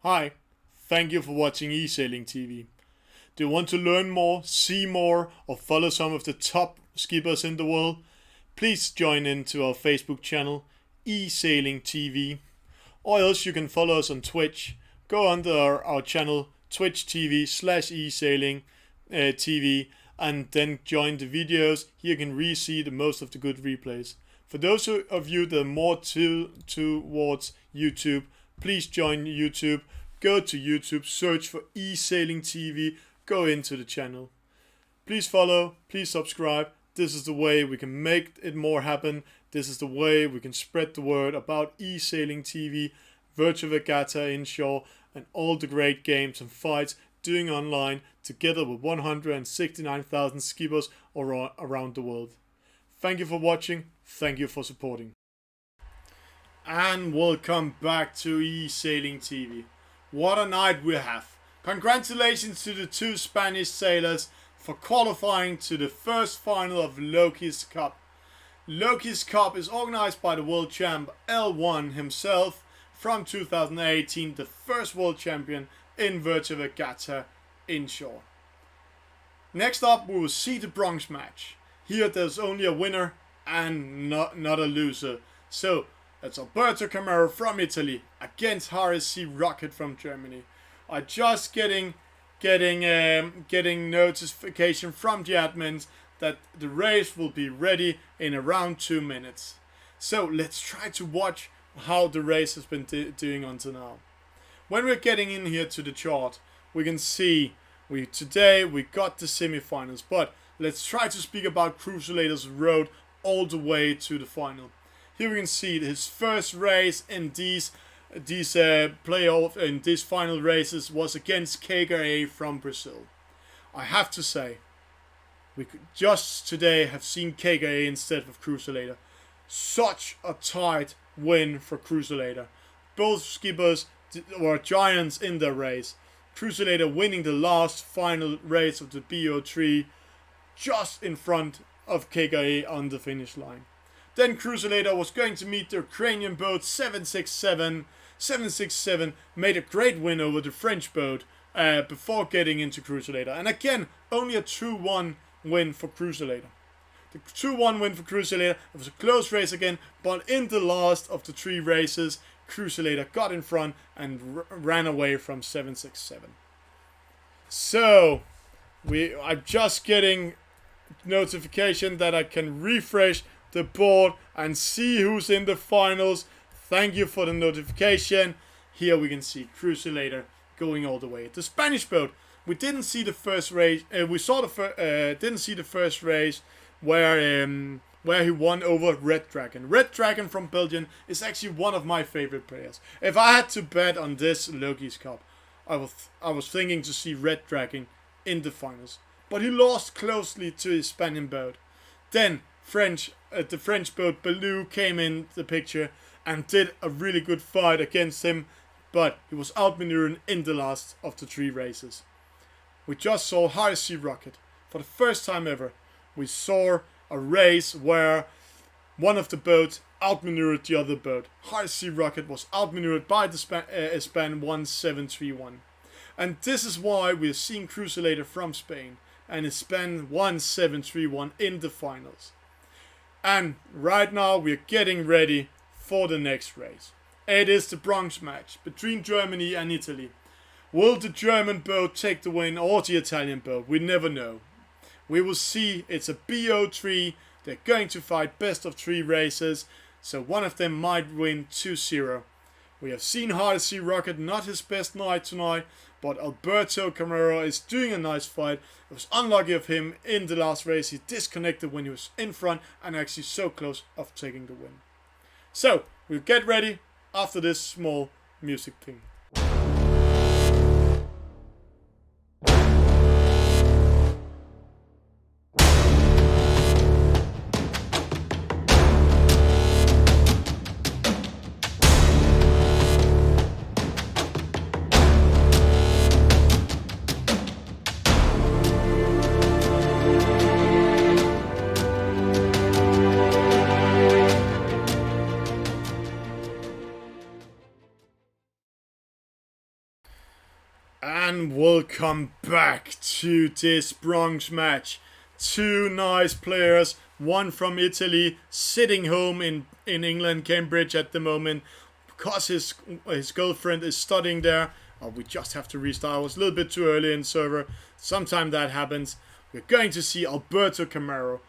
[SPEAKER 1] Hi, thank you for watching eSailing TV. Do you want to learn more, see more, or follow some of the top skippers in the world? Please join into our Facebook channel, eSailing TV. Or else you can follow us on Twitch. Go under our channel, Twitch TV/eSailing TV, and then join the videos. Here you can re-see the most of the good replays. For those of you that are more towards YouTube, please join YouTube. Go to YouTube, search for eSailing TV, go into the channel. Please follow, please subscribe. This is the way we can make it more happen. This is the way we can spread the word about eSailing TV, virtual regatta inshore, and all the great games and fights doing online together with 169,000 skippers around the world. Thank you for watching. Thank you for supporting. And welcome back to eSailing TV. What a night we have. Congratulations to the two Spanish sailors for qualifying to the first final of LOKI's Cup. LOKI's Cup is organized by the world champ L1 himself from 2018, the first world champion in virtual regatta inshore. Next up we will see the bronze match. Here there's only a winner and not a loser. So it's Alberto Carraro from Italy against RSC Rocket from Germany. I just getting notification from the admins that the race will be ready in around 2 minutes. So let's try to watch how the race has been doing until now. When we're getting in here to the chart, we can see today we got the semifinals, but let's try to speak about Cruzolator's road all the way to the final. Here we can see his first race in these playoff and these final races was against Carraro from Brazil. I have to say, we could just today have seen Carraro instead of Cruzolator. Such a tight win for Cruzolator. Both skippers were giants in their race. Cruzolator winning the last final race of the BO3 just in front of Carraro on the finish line. Then Cruzolator was going to meet the Ukrainian boat 767. 767 made a great win over the French boat before getting into Cruzolator. And again, only a 2-1 win for Cruzolator. The 2-1 win for Cruzolator. It was a close race again, but in the last of the 3 races, Cruzolator got in front and ran away from 767. So, I'm just getting notification that I can refresh the board and see who's in the finals. Thank you for the notification. Here we can see Cruzolator going all the way. The Spanish boat, we didn't see the first race. Didn't see the first race where he won over Red Dragon. Red Dragon from Belgium is actually one of my favorite players. If I had to bet on this LOKI's Cup, I was thinking to see Red Dragon in the finals, but he lost closely to his Spanish boat. Then the French boat Bellew came in the picture and did a really good fight against him, but he was outmaneuvered in the last of the 3 races. We just saw RSC Rocket. For the first time ever, we saw a race where one of the boats outmaneuvered the other boat. RSC Rocket was outmaneuvered by the Span 1731. And this is why we're seeing Cruzolator from Spain and his Span 1731 in the finals. And right now we're getting ready for the next race. It is the bronze match between Germany and Italy. Will the German boat take the win or the Italian boat? We never know. We will see. It's a BO3. They're going to fight best of 3 races, so one of them might win 2-0. We have seen RSC Rocket, not his best night tonight, but Alberto Carraro is doing a nice fight. It was unlucky of him in the last race. He disconnected when he was in front and actually so close of taking the win. So, we'll get ready after this small music thing. And welcome back to this bronze match. Two nice players, one from Italy, sitting home in England, Cambridge at the moment, because his girlfriend is studying there. We just have to restart. I was a little bit too early in server. Sometime that happens. We're going to see Alberto Carraro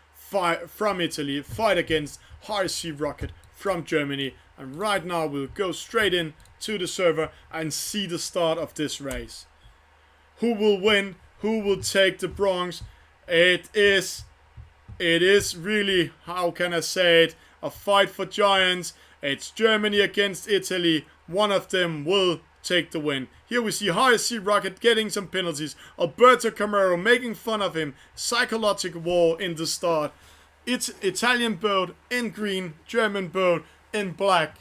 [SPEAKER 1] from Italy fight against RC Rocket from Germany. And right now we'll go straight in to the server and see the start of this race. Who will win? Who will take the bronze? It is really, how can I say it, a fight for giants. It's Germany against Italy. One of them will take the win. Here we see RC Rocket getting some penalties. Alberto Carraro making fun of him. Psychological war in the start. It's Italian boat in green, German boat in black.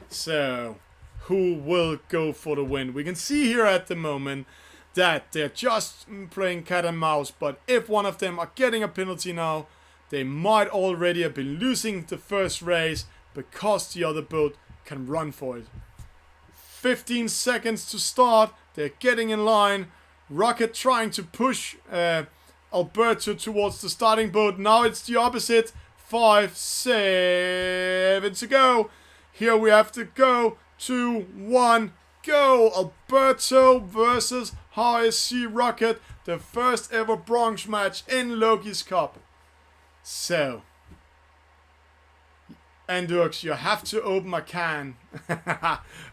[SPEAKER 1] So, who will go for the win? We can see here at the moment that they're just playing cat and mouse, but if one of them are getting a penalty now, they might already have been losing the first race because the other boat can run for it. 15 seconds to start. They're getting in line. Rocket trying to push Alberto towards the starting boat. Now it's the opposite. 5, 7 to go. Here we have to go. 2, 1, go. Alberto versus RC Rocket. The first ever bronze match in Loki's Cup. So, Endux, you have to open a can.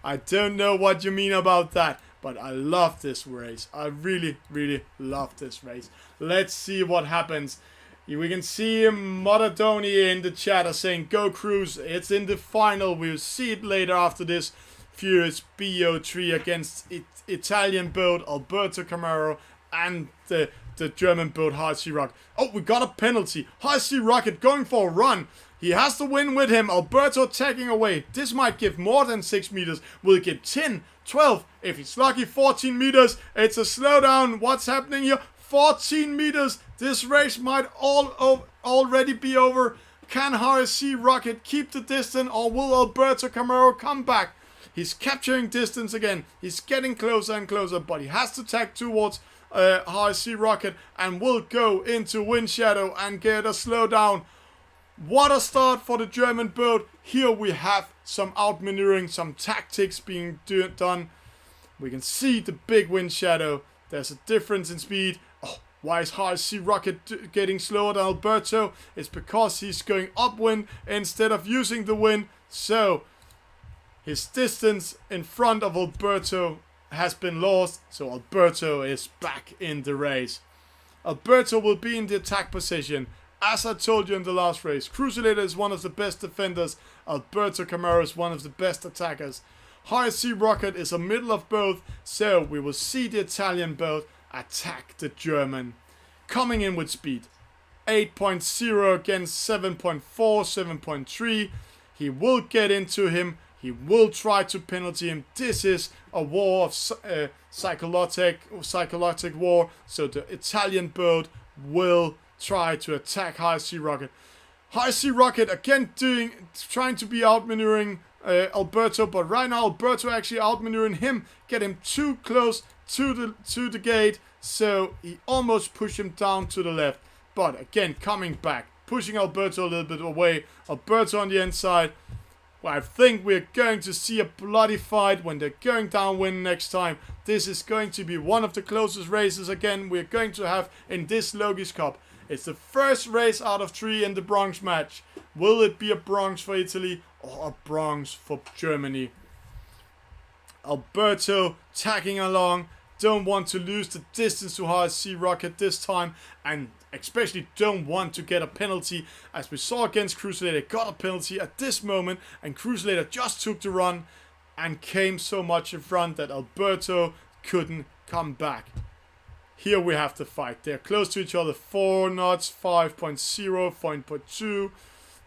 [SPEAKER 1] I don't know what you mean about that, but I love this race. I really, really love this race. Let's see what happens. We can see Modadoni in the chat saying, go Cruz, it's in the final. We'll see it later after this furious BO3 against Italian boat Alberto Carraro and the German boat RC Rocket. Oh, we got a penalty. RC Rocket going for a run. He has the win with him. Alberto tagging away. This might give more than 6 meters. Will give 10, 12. If he's lucky, 14 meters. It's a slowdown. What's happening here? 14 meters. This race might already be over. Can RC Rocket keep the distance, or will Alberto Carraro come back? He's capturing distance again. He's getting closer and closer, but he has to tag towards RC Rocket and will go into wind shadow and get a slowdown. What a start for the German boat. Here we have some outmaneuvering, some tactics being done. We can see the big wind shadow. There's a difference in speed. Oh, why is RC Rocket getting slower than Alberto? It's because he's going upwind instead of using the wind. So, his distance in front of Alberto has been lost. So, Alberto is back in the race. Alberto will be in the attack position. As I told you in the last race, Cruzolator is one of the best defenders. Alberto Carraro is one of the best attackers. RC Rocket is a middle of both, so we will see the Italian boat attack the German. Coming in with speed. 8.0 against 7.4, 7.3. He will get into him. He will try to penalty him. This is a war of psychological war, so the Italian boat will try to attack RC Rocket. RC Rocket again trying to be outmaneuvering Alberto, but right now Alberto actually outmaneuvering him, get him too close to the gate, so he almost pushed him down to the left. But again, coming back, pushing Alberto a little bit away. Alberto on the inside. Well, I think we're going to see a bloody fight when they're going downwind next time. This is going to be one of the closest races again we're going to have in this Loki's Cup. It's the first race out of 3 in the bronze match. Will it be a bronze for Italy or a bronze for Germany? Alberto tagging along. Don't want to lose the distance to RC Rocket this time. And especially don't want to get a penalty. As we saw against Cruzolator, got a penalty at this moment. And Cruzolator just took the run and came so much in front that Alberto couldn't come back. Here we have the fight. They're close to each other. 4 knots, 5.0, 5.2.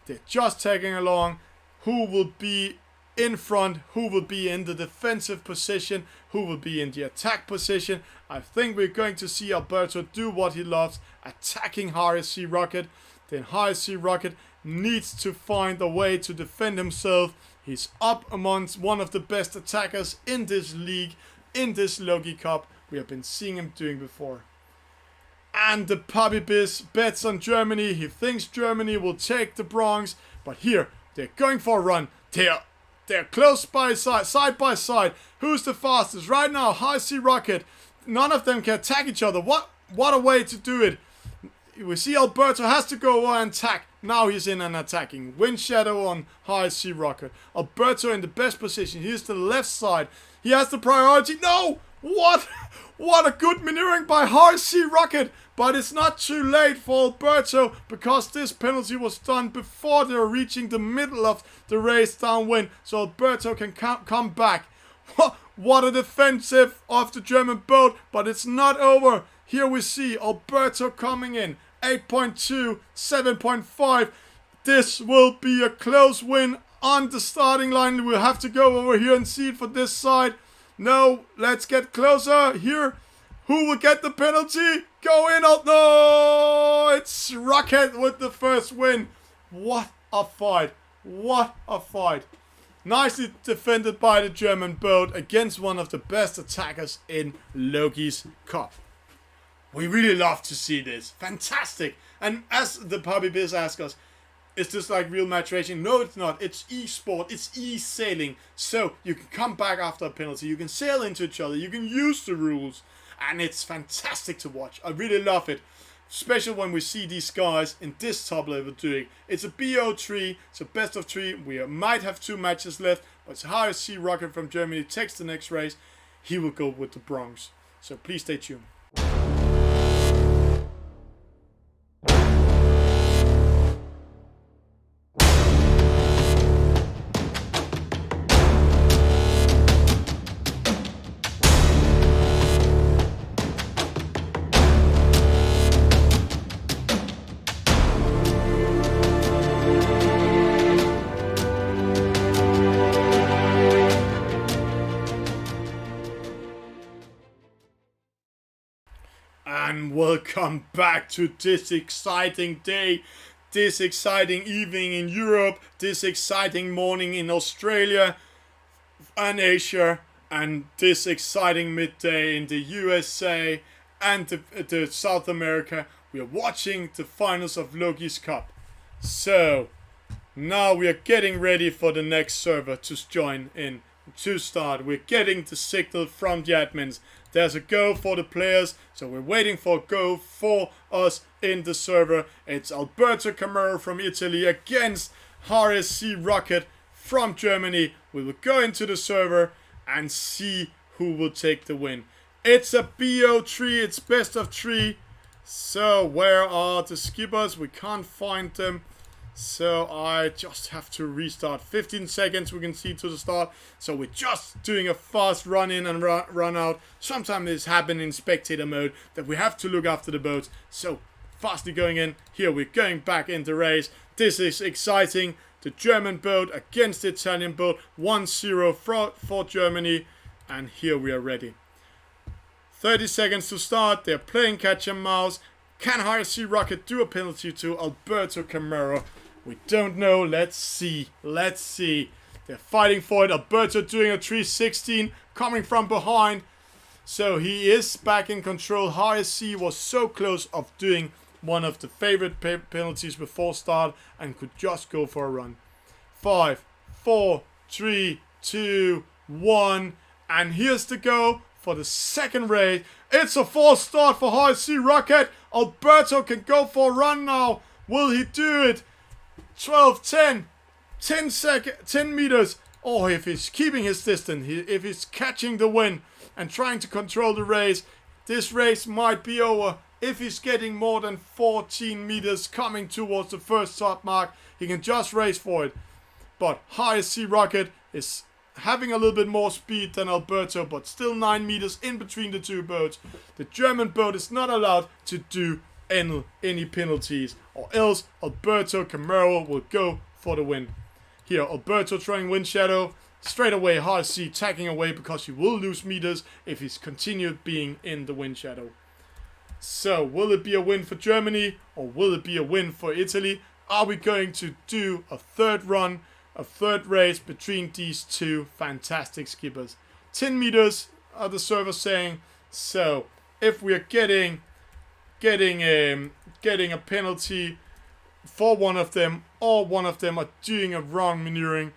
[SPEAKER 1] They're just tagging along. Who will be in front? Who will be in the defensive position? Who will be in the attack position? I think we're going to see Alberto do what he loves, attacking RC Rocket. Then RC Rocket needs to find a way to defend himself. He's up amongst one of the best attackers in this league, in this Loki Cup. we have been seeing him doing before. And the Puppy Biz bets on Germany. He thinks Germany will take the bronze, but here they're going for a run. They're close by side by side. Who's the fastest right now? High Sea Rocket. None of them can attack each other. What a way to do it. We see Alberto has to go and attack. Now he's in and attacking. Wind Shadow on High Sea Rocket. Alberto in the best position. He's to the left side. He has the priority. No! What a good maneuvering by High Sea Rocket. But it's not too late for Alberto because this penalty was done before they were reaching the middle of the race downwind. So Alberto can come back. What a defensive of the German boat. But it's not over. Here we see Alberto coming in. 8.2, 7.5. This will be a close win on the starting line. We'll have to go over here and see it for this side. No, let's get closer here. Who will get the penalty? Go in. Oh, no! It's Rocket with the first win. What a fight. What a fight. Nicely defended by the German boat against one of the best attackers in Loki's Cup. We really love to see this. Fantastic. And as the Puppy Biz asks us, is this like real match racing? No, it's not. It's e-sport. It's e-sailing. So you can come back after a penalty. You can sail into each other. You can use the rules. And it's fantastic to watch. I really love it. Especially when we see these guys in this top level doing. It's a BO3. It's a best of 3. We might have 2 matches left. But it's High Sea Rocket from Germany takes the next race. He will go with the bronze. So please stay tuned. And welcome back to this exciting day, this exciting evening in Europe, this exciting morning in Australia and Asia, and this exciting midday in the USA and the South America. We are watching the finals of Loki's Cup. So now we are getting ready for the next server to join in, to start. We're getting the signal from the admins. There's a go for the players, so we're waiting for a go for us in the server. It's Alberto Carraro from Italy against Sea Rocket from Germany. We will go into the server and see who will take the win. It's a BO3, it's best of 3. So where are the skippers? We can't find them. So I just have to restart. 15 seconds we can see to the start. So we're just doing a fast run in and run out. Sometimes this happens in spectator mode that we have to look after the boats. So fastly going in. Here we're going back in the race. This is exciting. The German boat against the Italian boat. 1-0 for Germany. And here we are ready. 30 seconds to start. They're playing catch and mouse. Can Sea Rocket do a penalty to Alberto Carraro? We don't know. Let's see. Let's see. They're fighting for it. Alberto doing a 316, coming from behind. So he is back in control. Sea was so close of doing one of the favorite penalties before start and could just go for a run. 5, 4, 3, 2, 1. And here's the go for the second race. It's a false start for Sea Rocket. Alberto can go for a run now. Will he do it? 12, 10 meters. Oh, if he's keeping his distance, if he's catching the wind and trying to control the race, this race might be over. If he's getting more than 14 meters coming towards the first top mark, he can just race for it. But Sea Rocket is having a little bit more speed than Alberto, but still 9 meters in between the two boats. The German boat is not allowed to do any penalties, or else Alberto Carraro will go for the win. Here, Alberto throwing Wind Shadow. Straight away, Sea tacking away because he will lose meters if he's continued being in the Wind Shadow. So, will it be a win for Germany, or will it be a win for Italy? Are we going to do a third run, a third race between these two fantastic skippers? 10 meters, are the servers saying. So if we are getting a penalty for one of them, or one of them are doing a wrong maneuvering,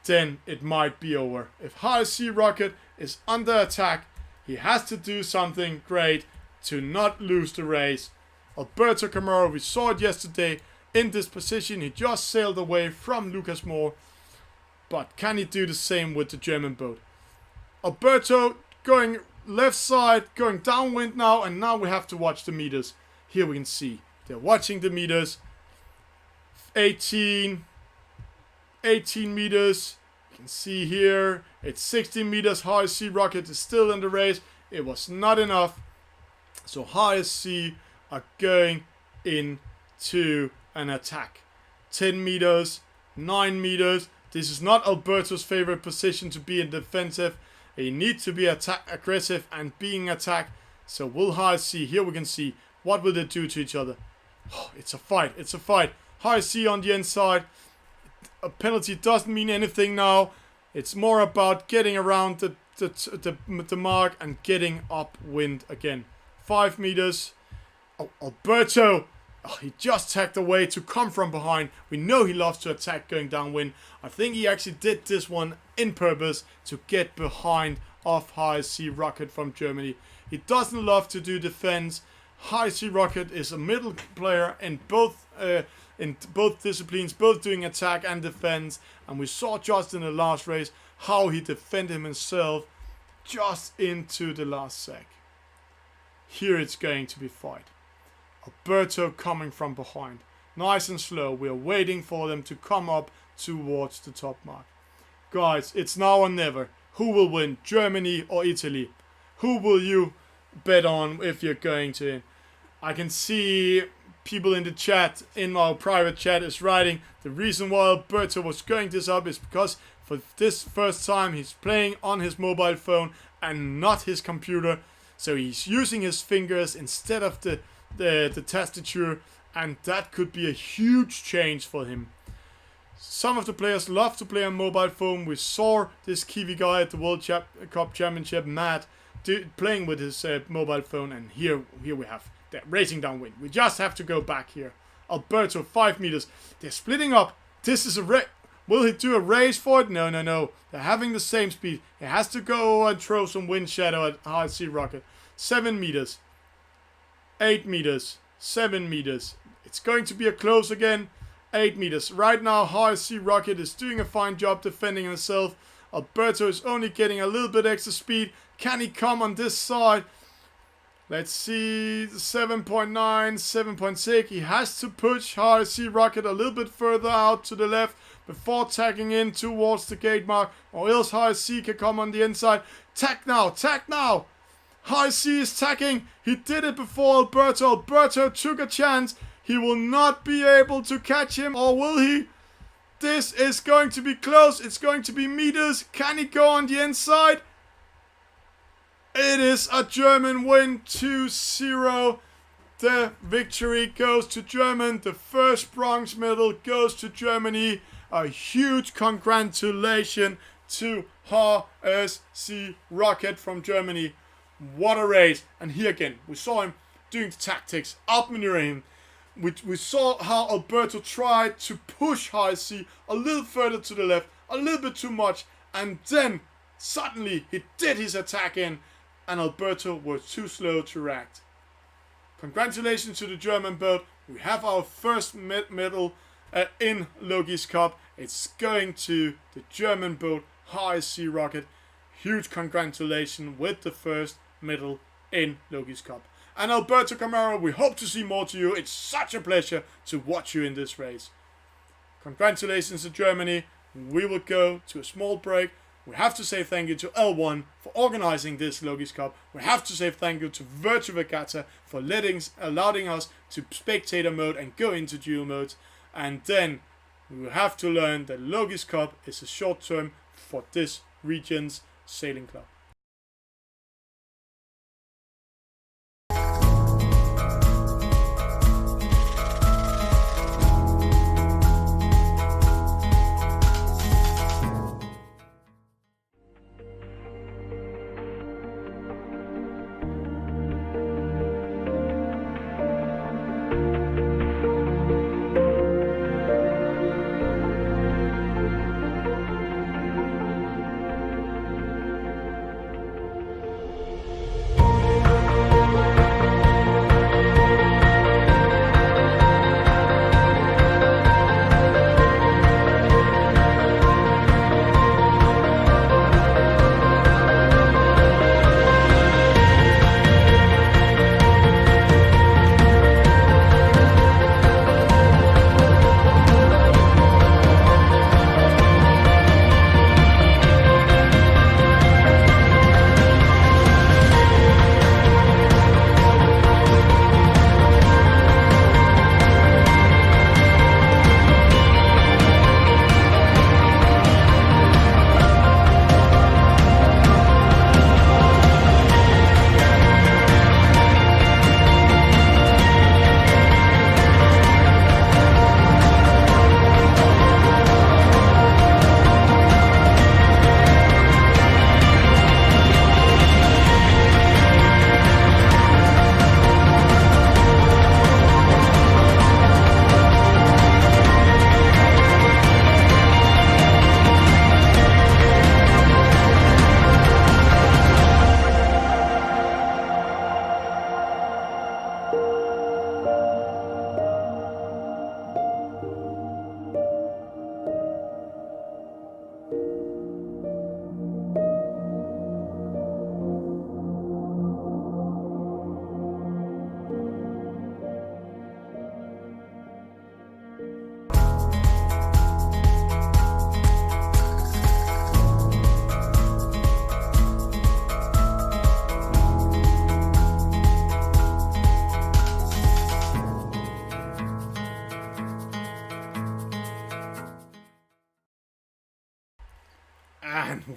[SPEAKER 1] then it might be over. If High Sea Rocket is under attack, he has to do something great to not lose the race. Alberto Carraro, we saw it yesterday in this position. He just sailed away from Lucas Moore. But can he do the same with the German boat? Alberto going left side, going downwind now, and now we have to watch the meters. Here we can see they're watching the meters. 18 meters. You can see here it's 16 meters. High Sea Rocket is still in the race. It was not enough. So High Sea are going into an attack. 10 meters, 9 meters. This is not Alberto's favorite position to be in defensive. He needs to be aggressive and being attacked. So will High Sea, here we can see, what will they do to each other? Oh, it's a fight, it's a fight. High Sea on the inside. A penalty doesn't mean anything now. It's more about getting around the mark and getting upwind again. 5 meters. Oh, Alberto. Oh, he just tacked away to come from behind. We know he loves to attack going downwind. I think he actually did this one in purpose to get behind of High Sea Rocket from Germany. He doesn't love to do defense. High Sea Rocket is a middle player in both disciplines, both doing attack and defense. And we saw just in the last race how he defended himself just into the last sec. Here it's going to be fight. Alberto coming from behind. Nice and slow. We are waiting for them to come up towards the top mark. Guys, it's now or never. Who will win? Germany or Italy? Who will you bet on if you're going to? I can see people in the chat, in our private chat, is writing the reason why Alberto was going this up is because for this first time he's playing on his mobile phone and not his computer. So he's using his fingers instead of the tastature, and that could be a huge change for him. Some of the players love to play on mobile phone. We saw this Kiwi guy at the World Cup Championship, Matt, playing with his mobile phone, and here we have that racing downwind. We just have to go back here. Alberto, 5 meters. They're splitting up. This is a race. Will he do a race for it? No. They're having the same speed. He has to go and throw some wind shadow at High Sea Rocket. 7 meters. 8 meters. 7 meters. It's going to be a close again. 8 meters. Right now, High Sea Rocket is doing a fine job defending himself. Alberto is only getting a little bit extra speed. Can he come on this side? Let's see. 7.9, 7.6. He has to push High Sea Rocket a little bit further out to the left before tacking in towards the gate mark, or else High Sea can come on the inside. Tack now. Tack now. High Sea is tacking. He did it before Alberto. Alberto took a chance. He will not be able to catch him, or will he? This is going to be close. It's going to be meters. Can he go on the inside? It is a German win, 2-0. The victory goes to Germany. The first bronze medal goes to Germany. A huge congratulations to HSC Rocket from Germany. What a race. And here again, we saw him doing the tactics, outmaneuvering him. We saw how Alberto tried to push High Sea a little further to the left, a little bit too much, and then suddenly he did his attack in, and Alberto was too slow to react. Congratulations to the German boat. We have our first medal in Loki's Cup. It's going to the German boat, High Sea Rocket. Huge congratulations with the first medal in Loki's Cup. And Alberto Carraro, we hope to see more to you. It's such a pleasure to watch you in this race. Congratulations to Germany. We will go to a small break. We have to say thank you to L1 for organizing this Loki's Cup. We have to say thank you to Virtual Regatta for allowing us to spectator mode and go into dual modes. And then we will have to learn that Loki's Cup is a short term for this region's sailing club.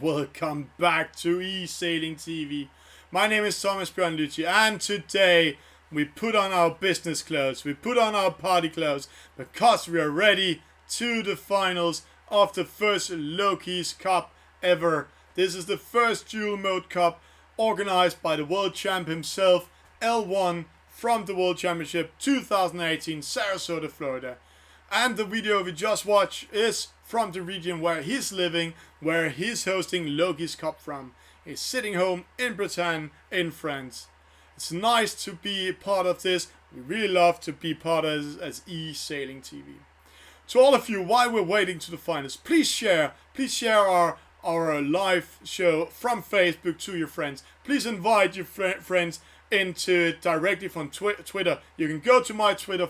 [SPEAKER 1] welcome back to eSailing TV. My name is Thomas Bjørnlycke, and today we put on our business clothes, we put on our party clothes, because we are ready to the finals of the first LOKI's Cup ever. This is the first dual mode cup organized by the world champ himself, L1, from the World Championship 2018, Sarasota, Florida. And the video we just watched is from the region where he's living, where he's hosting LOKI's Cup from. He's sitting home in Bretagne, in France. It's nice to be part of this. We really love to be part of as eSailing TV. To all of you, while we're waiting to the finals, please share our live show from Facebook to your friends. Please invite your friends into it directly from Twitter. You can go to my Twitter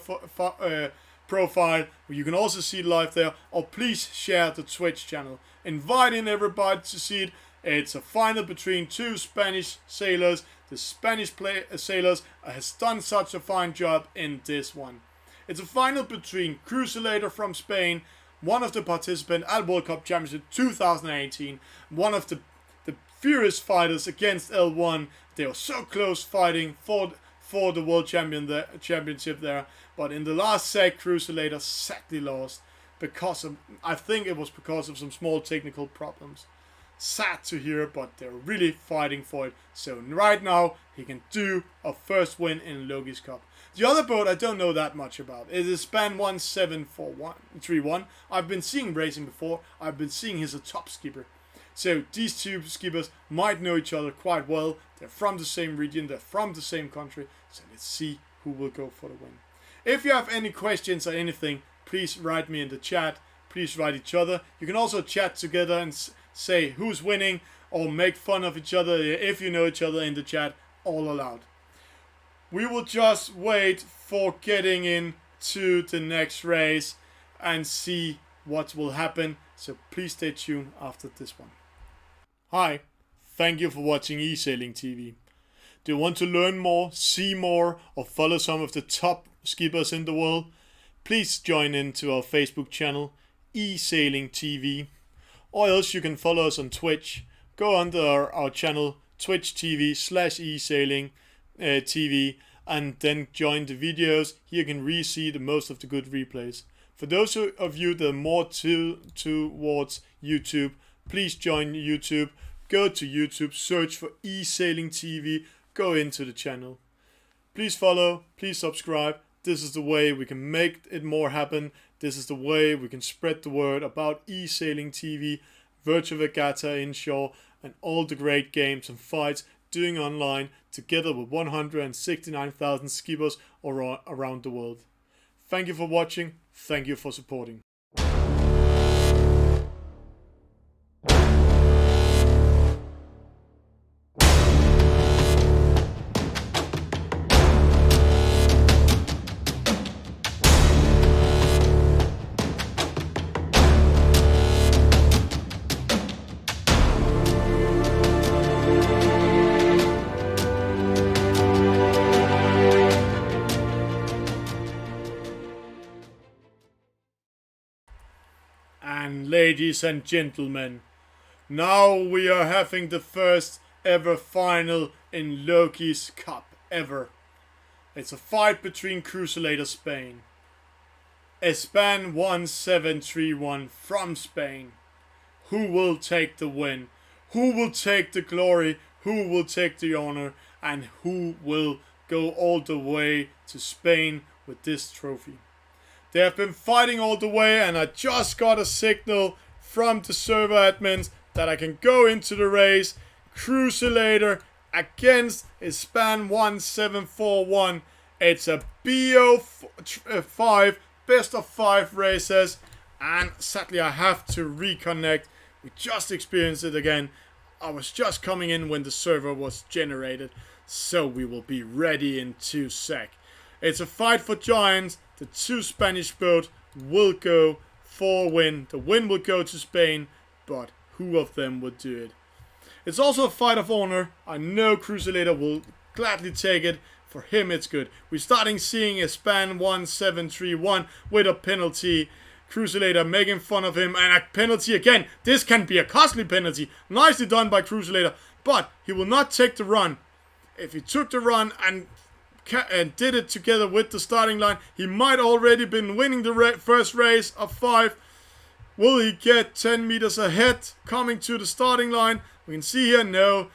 [SPEAKER 1] profile, where you can also see it live there, or please share the Twitch channel. Inviting everybody to see it. It's a final between two Spanish sailors. The Spanish sailors has done such a fine job in this one. It's a final between Cruzolator from Spain, one of the participants at World Cup Championship 2018, one of the furious fighters against L1. They were so close fighting for the World Championship there, but in the last set, Cruzolator sadly lost because of, I think it was because of some small technical problems. Sad to hear, but they're really fighting for it. So right now, he can do a first win in LOKI's Cup. The other boat I don't know that much about. It is Span 174131. I've been seeing racing before. I've been seeing he's a top skipper. So these two skippers might know each other quite well. They're from the same region. They're from the same country. So let's see who will go for the win. If you have any questions or anything, please write me in the chat. Please write each other. You can also chat together and say who's winning, or make fun of each other if you know each other in the chat. All allowed. We will just wait for getting into the next race and see what will happen. So please stay tuned after this one. Hi, thank you for watching eSailing TV. Do you want to learn more, see more, or follow some of the top skippers in the world? Please join into our Facebook channel, eSailing TV. Or else you can follow us on Twitch. Go under our channel, Twitch TV/eSailing TV, and then join the videos. Here you can re-see the most of the good replays. For those of you that are more towards YouTube, please join YouTube. Go to YouTube, search for eSailing TV, go into the channel. Please follow, please subscribe. This is the way we can make it more happen. This is the way we can spread the word about eSailing TV, virtual regatta inshore, and all the great games and fights doing online together with 169,000 skippers around the world. Thank you for watching. Thank you for supporting. And ladies and gentlemen, now we are having the first ever final in LOKI's Cup ever. It's a fight between Cruzolator Spain, Span 1731 from Spain. Who will take the win? Who will take the glory? Who will take the honor? And who will go all the way to Spain with this trophy? They have been fighting all the way, and I just got a signal from the server admins that I can go into the race. Cruzolator against Span 1741. It's a BO5 best of 5 races, and sadly I have to reconnect. We just experienced it again. I was just coming in when the server was generated, so we will be ready in 2 seconds. It's a fight for giants. The two Spanish boats will go for win. The win will go to Spain, but who of them would do it? It's also a fight of honor. I know Cruzolator will gladly take it. For him, it's good. We're starting seeing a Span 1731 with a penalty Cruzolator making fun of him, and a penalty again. This can be a costly penalty. Nicely done by Cruzolator, but he will not take the run. If he took the run and did it together with the starting line, he might already been winning the first race of 5. Will he get 10 meters ahead coming to the starting line? We can see here, no.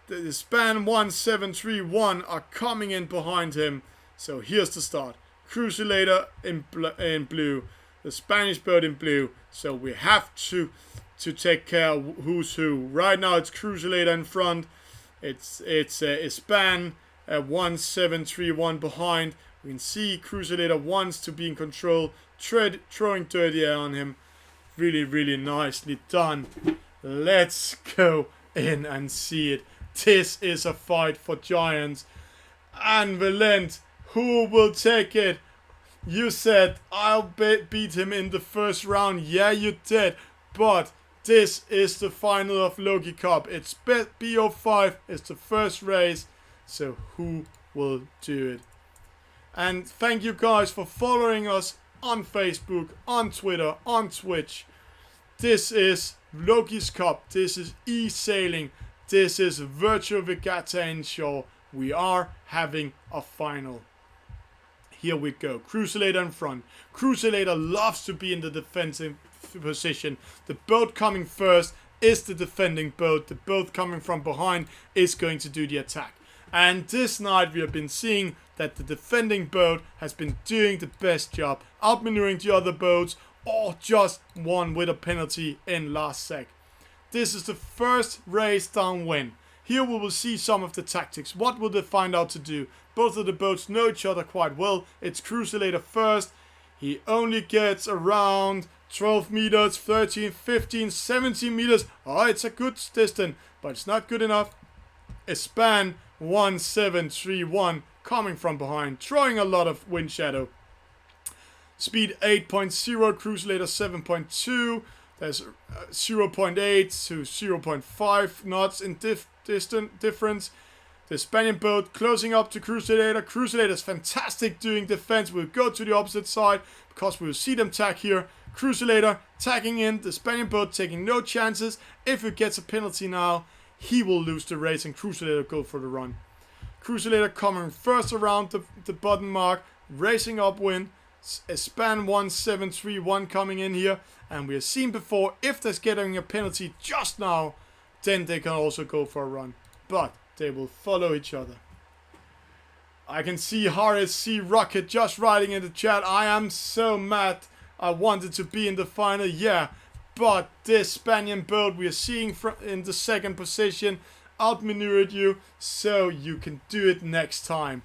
[SPEAKER 1] The span 1731 are coming in behind him. So here's the start. Cruzolator in blue. The Spanish boat in blue. So we have to take care of who's who. Right now it's Cruzolator in front. It's a span 1731 behind. We can see Cruzolator wants to be in control. Throwing dirty air on him. Really, really nicely done. Let's go in and see it. This is a fight for giants. And Valent, who will take it? You said I'll beat him in the first round. Yeah, you did. But this is the final of Loki Cup. It's BO5. It's the first race. So who will do it? And thank you guys for following us on Facebook, on Twitter, on Twitch. This is Loki's Cup. This is eSailing. This is Virtual Regatta Inshore. We are having a final. Here we go. Cruzolator in front. Cruzolator loves to be in the defensive position. The boat coming first is the defending boat. The boat coming from behind is going to do the attack. And this night we have been seeing that the defending boat has been doing the best job, outmaneuvering the other boats, or just won with a penalty in last sec. This is the first race downwind. Here we will see some of the tactics. What will they find out to do? Both of the boats know each other quite well. It's Cruzolator first. He only gets around 12 meters, 13, 15, 17 meters. Oh, it's a good distance, but it's not good enough. A span 1731 coming from behind, throwing a lot of wind shadow. Speed 8.0, Cruzolator 7.2. There's 0.8 to 0.5 knots in difference. The Spanish boat closing up to Cruzolator. Cruzolator is fantastic doing defense. We'll go to the opposite side because we'll see them tack here. Cruzolator tacking in. The Spanish boat taking no chances. If he gets a penalty now, he will lose the race and Cruzolator go for the run. Cruzolator coming first around the bottom mark, racing upwind. A span 1731 coming in here, and we have seen before, if they're getting a penalty just now, then they can also go for a run, but they will follow each other. I can see RSC Rocket just writing in the chat, I am so mad, I wanted to be in the final. Yeah, but this Spanian boat we are seeing in the second position outmaneuvered you, so you can do it next time.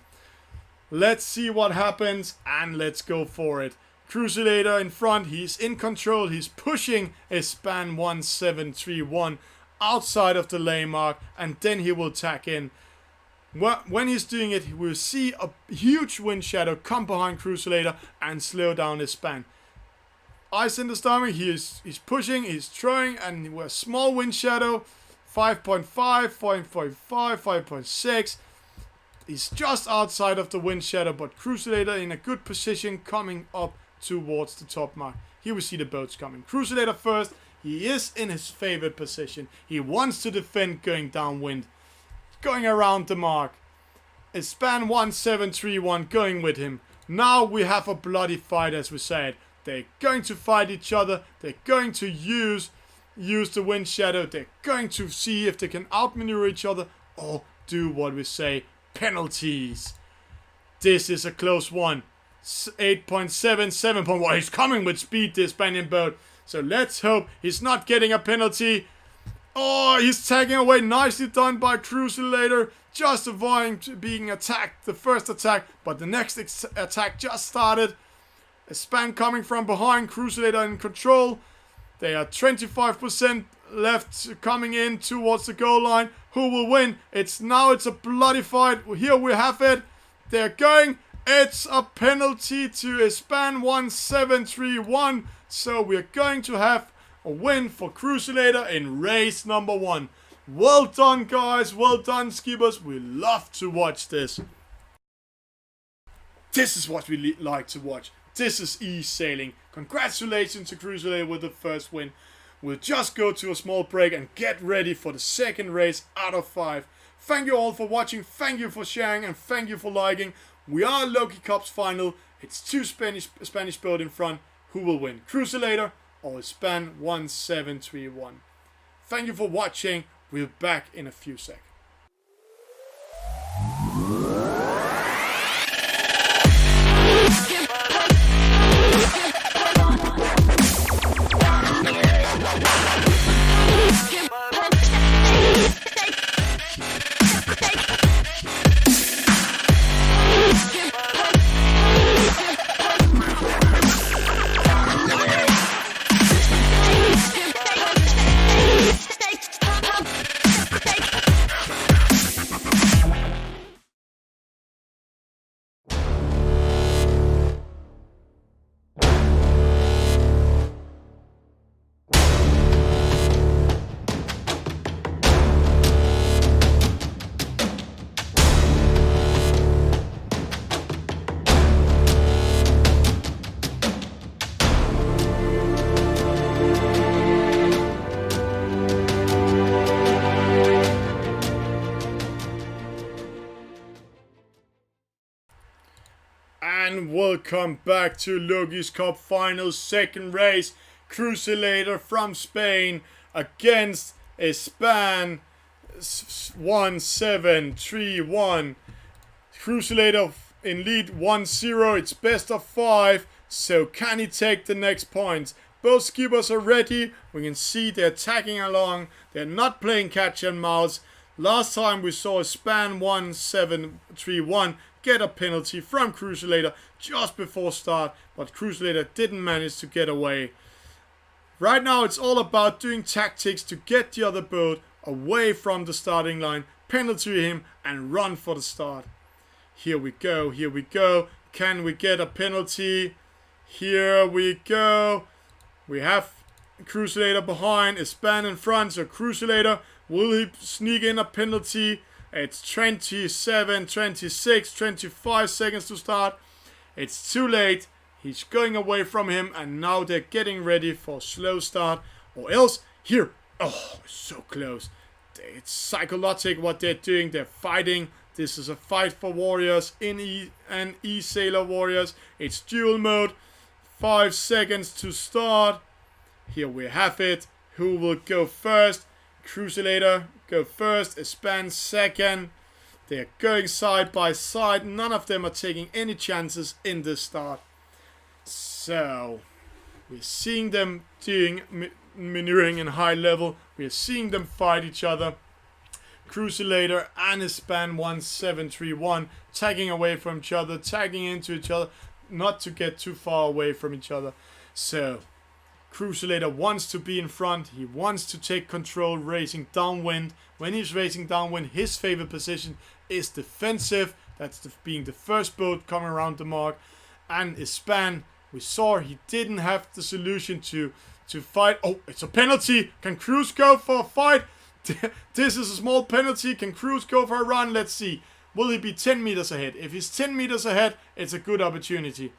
[SPEAKER 1] Let's see what happens, and let's go for it. Cruzolator in front, he's in control, he's pushing a span 1731 outside of the lane mark, and then he will tack in. When he's doing it, we'll see a huge wind shadow come behind Cruzolator and slow down his span. Ice in the stomach, he's pushing, he's throwing, and with a small wind shadow, 5.5, 5.5, 5.6. He's just outside of the wind shadow, but Cruzolator in a good position coming up towards the top mark. Here we see the boats coming. Cruzolator first. He is in his favorite position. He wants to defend going downwind. Going around the mark. A span 1731 going with him. Now we have a bloody fight, as we said. They're going to fight each other. They're going to use the wind shadow. They're going to see if they can outmaneuver each other or do what we say. Penalties. This is a close one. 8.7, 7.1. He's coming with speed, this Spanish boat. So let's hope he's not getting a penalty. Oh, he's tagging away. Nicely done by Cruzolator. Just avoiding being attacked. The first attack, but the next attack just started. A span coming from behind. Cruzolator in control. They are 25% left coming in towards the goal line. Who will win? It's a bloody fight. Here we have it. They're going. It's a penalty to a span 1731. So we're going to have a win for Cruzolator in race number 1. Well done, guys. Well done, skippers. We love to watch this. This is what we like to watch. This is eSailing. Congratulations to Cruzolator with the first win. We'll just go to a small break and get ready for the second race out of 5. Thank you all for watching, thank you for sharing, and thank you for liking. We are LOKI Cup's final. It's 2 Spanish boats in front. Who will win? Cruzolator or Span 1731? Thank you for watching. We'll be back in a few seconds. And welcome back to LOKI's Cup final, second race. Cruzolator from Spain against a Span 1731. Cruzolator in lead 1-0. It's best of 5. So can he take the next points? Both skippers are ready. We can see they're tagging along. They're not playing catch and mouse. Last time we saw a Span 1731 get a penalty from Cruzolator just before start, but Cruzolator didn't manage to get away. Right now it's all about doing tactics to get the other boat away from the starting line, penalty him and run for the start. Here we go, here we go. Can we get a penalty? Here we go. We have Cruzolator behind, a Span in front, so Cruzolator, will he sneak in a penalty? It's 27, 26, 25 seconds to start. It's too late. He's going away from him, and now they're getting ready for a slow start. Or else, here. Oh, so close. It's psychological what they're doing. They're fighting. This is a fight for warriors in eSailer warriors. It's duel mode. 5 seconds to start. Here we have it. Who will go first? Cruzolator go first, a Span second. They're going side by side. None of them are taking any chances in this start. So we're seeing them doing maneuvering in high level. We're seeing them fight each other. Cruzolator and his Span 1731 tagging away from each other, tagging into each other, not to get too far away from each other. So Cruzolator wants to be in front. He wants to take control racing downwind. When he's racing downwind, his favorite position is defensive. That's being the first boat coming around the mark. And his Span, we saw he didn't have the solution to fight. Oh, it's a penalty. Can Cruz go for a fight? This is a small penalty. Can Cruz go for a run? Let's see. Will he be 10 meters ahead? If he's 10 meters ahead, it's a good opportunity.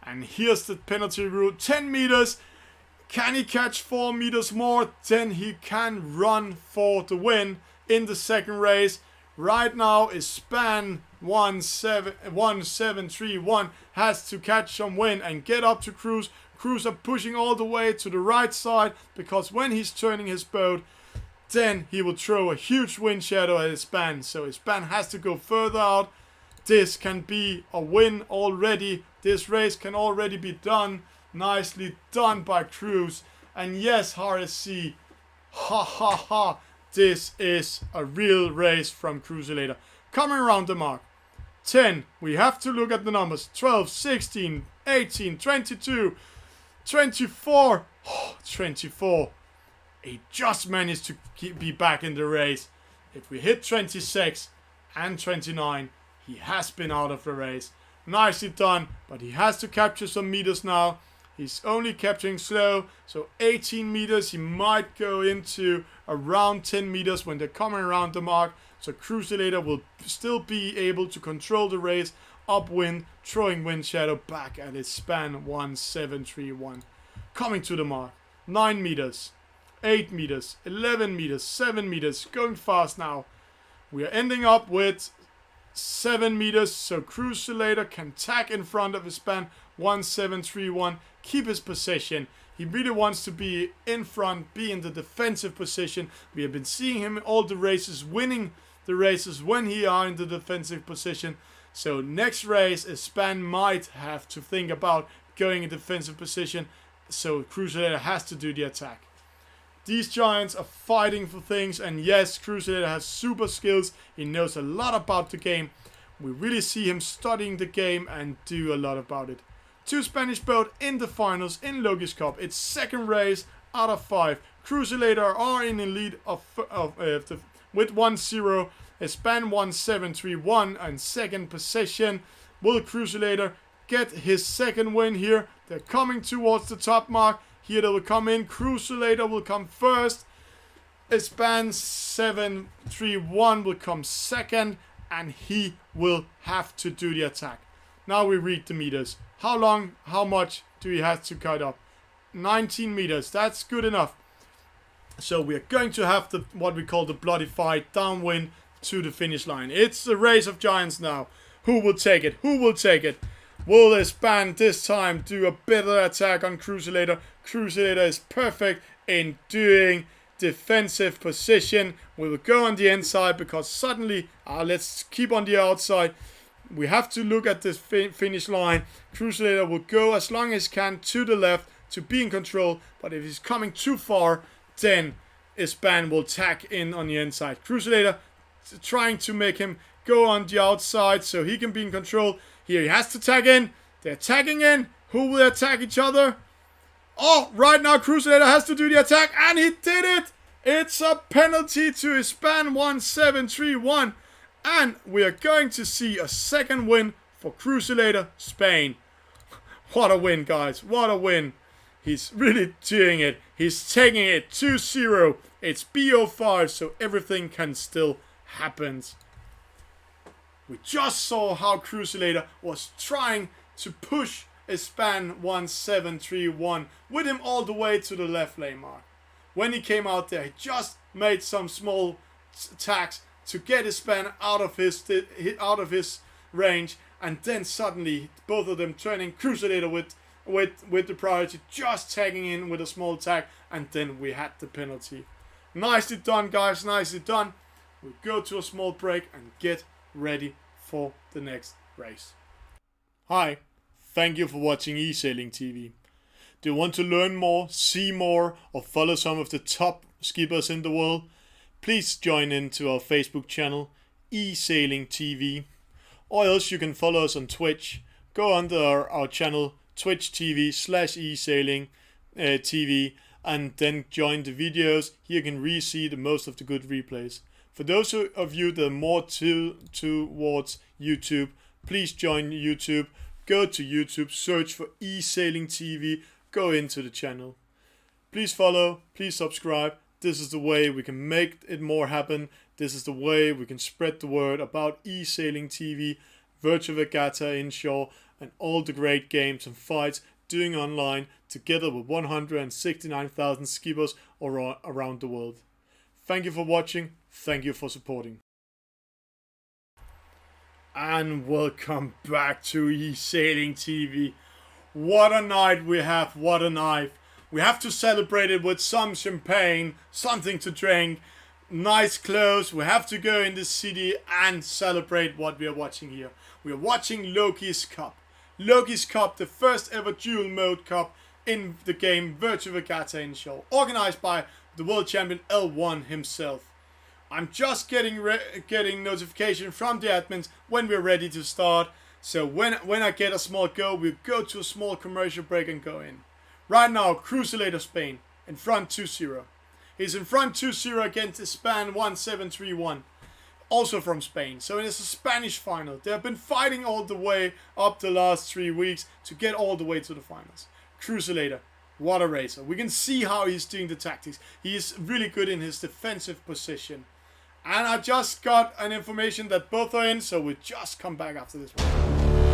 [SPEAKER 1] And here's the penalty rule. 10 meters. Can he catch 4 meters more? Then he can run for the win in the second race. Right now is Span 1731 has to catch some wind and get up to Cruz. Cruz are pushing all the way to the right side, because when he's turning his boat, then he will throw a huge wind shadow at his Span. So his Span has to go further out. This can be a win already. This race can already be done. Nicely done by Cruz. And yes, RSC, ha ha ha, this is a real race from Cruzolator. Coming around the mark. 10, we have to look at the numbers. 12, 16, 18, 22, 24, 24. He just managed to be back in the race. If we hit 26 and 29, he has been out of the race. Nicely done, but he has to capture some meters now. He's only capturing slow, so 18 meters. He might go into around 10 meters when they're coming around the mark. So Cruzolator will still be able to control the race upwind, throwing wind shadow back at his span 1731. Coming to the mark. 9 meters, 8 meters, 11 meters, 7 meters. Going fast now. We are ending up with 7 meters, so Cruzolator can tack in front of his span 1731, keep his position. He really wants to be in front, be in the defensive position. We have been seeing him in all the races, winning the races when he are in the defensive position. So next race, his span might have to think about going in defensive position, so Cruzolator has to do the attack. These giants are fighting for things, and yes, Cruzolator has super skills. He knows a lot about the game. We really see him studying the game and do a lot about it. 2 Spanish boats in the finals in Loki's Cup. It's second race out of 5. Cruzolator are in the lead with 1-0. A span 1731 and second position. Will Cruzolator get his second win here? They're coming towards the top mark. Here they will come in. Cruzolator will come first. Span 731 will come second. And he will have to do the attack. Now we read the meters. How long, how much do we have to cut up? 19 meters. That's good enough. So we are going to have what we call the bloody fight downwind to the finish line. It's the race of giants now. Who will take it? Who will take it? Will the span this time do a better attack on Cruzolator? Cruzolator is perfect in doing defensive position. We will go on the inside because suddenly, let's keep on the outside. We have to look at this finish line. Cruzolator will go as long as he can to the left to be in control. But if he's coming too far, then his span will tack in on the inside. Cruzolator trying to make him go on the outside so he can be in control. Here he has to tag in. They're tagging in. Who will attack each other? Oh, right now Cruzolator has to do the attack, and he did it. It's a penalty to his span 1731. And we are going to see a second win for Cruzolator Spain. What a win, guys. What a win. He's really doing it. He's taking it 2-0. It's BO5, so everything can still happen. We just saw how Cruzolator was trying to push a span 1731 with him all the way to the left lane mark. When he came out there, he just made some small attacks to get his span out of his range, and then suddenly both of them turning. Cruzolator with the priority, just tagging in with a small attack, and then we had the penalty. Nicely done, guys, nicely done. We'll go to a small break and get ready for the next race. Hi, thank you for watching eSailing TV. Do you want to learn more, see more, or follow some of the top skippers in the world? Please join into our Facebook channel, eSailing TV, or else you can follow us on Twitch. Go under our channel, Twitch TV/eSailing TV, and then join the videos. Here you can re-see the most of the good replays. For those of you that are more towards YouTube, please join YouTube. Go to YouTube, search for eSailing TV, go into the channel. Please follow, please subscribe. This is the way we can make it more happen. This is the way we can spread the word about eSailing TV, Virtual Regatta inshore, and all the great games and fights doing online together with 169,000 skippers around the world. Thank you for watching. Thank you for supporting. And welcome back to eSailing TV. What a night we have, what a night. We have to celebrate it with some champagne, something to drink, nice clothes. We have to go in the city and celebrate what we are watching here. We are watching Loki's Cup. Loki's Cup, the first ever dual mode cup in the game Virtual Regatta inshore, organized by the world champion L1 himself. I'm just getting notification from the admins when we're ready to start. So when I get a small go, we'll go to a small commercial break and go in. Right now, Cruzolator Spain in front 2-0. He's in front 2-0 against the span 1731, also from Spain. So it's a Spanish final. They have been fighting all the way up the last 3 weeks to get all the way to the finals. Cruzolator, what a racer. We can see how he's doing the tactics. He is really good in his defensive position. And I just got an information that both are in, so we'll just come back after this one.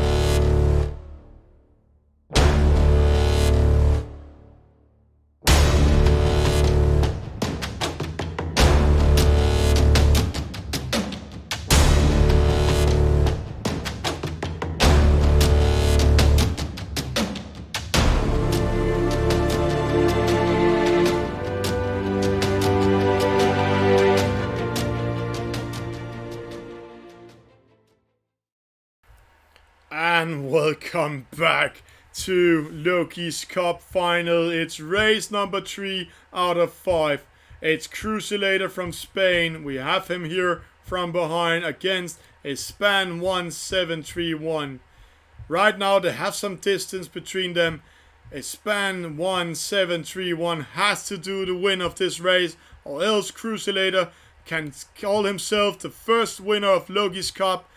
[SPEAKER 1] And welcome back to Loki's Cup final. It's race number 3 out of 5. It's Cruzolator from Spain. We have him here from behind against a Span 1731. Right now they have some distance between them. A Span 1731 has to do the win of this race, or else Cruzolator can call himself the first winner of Loki's Cup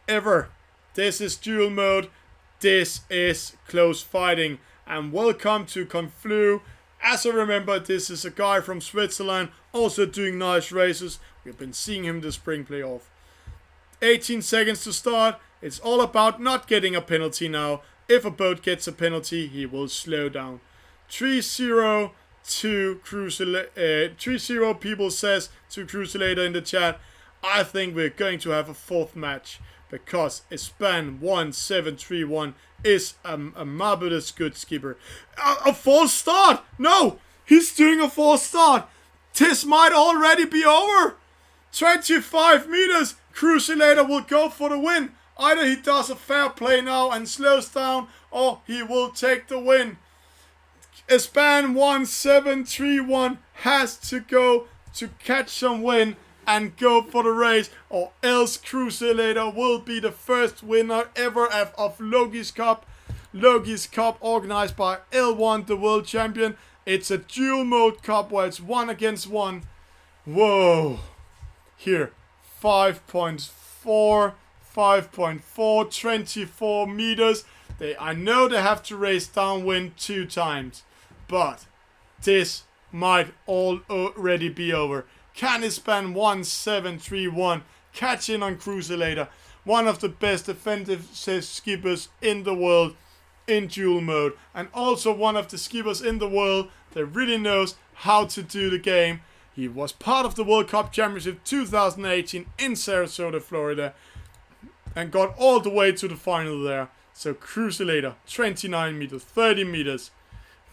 [SPEAKER 1] ever. This is duel mode. This is close fighting. And welcome to Conflu. As I remember, this is a guy from Switzerland, also doing nice races. We've been seeing him the spring playoff. 18 seconds to start. It's all about not getting a penalty now. If a boat gets a penalty, he will slow down. 3-0 to Cruzolator. 3-0 people says to Cruzolator in the chat. I think we're going to have a fourth match, because a Span 1731 is a marvelous good skipper. A false start! No! He's doing a false start! This might already be over! 25 meters! Cruzolator will go for the win! Either he does a fair play now and slows down, or he will take the win. A Span 1731 has to go to catch some wind and go for the race, or else Cruzolator will be the first winner ever of Loki's Cup. Loki's Cup organized by L1, the world champion. It's a dual mode cup where it's 1 against 1. Whoa. Here, 5.4, 5.4, 24 meters. I know they have to race downwind 2 times, but this might already be over. Can Span 1731 catch in on Cruzolator? One of the best defensive skippers in the world in duel mode. And also one of the skippers in the world that really knows how to do the game. He was part of the World Cup Championship 2018 in Sarasota, Florida. And got all the way to the final there. So Cruzolator, 29 meters, 30 meters.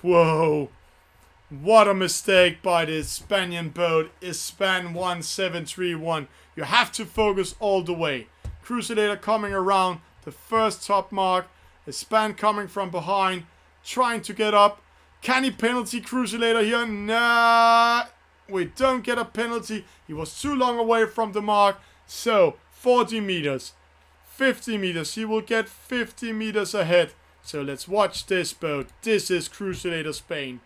[SPEAKER 1] Whoa. What a mistake by the Spanian boat is Span 1731. You have to focus all the way. Cruzolator coming around the first top mark. The Span coming from behind, trying to get up. Can he penalty Cruzolator here? Nah, we don't get a penalty. He was too long away from the mark. So 40 meters, 50 meters. He will get 50 meters ahead. So let's watch this boat. This is Cruzolator Spain.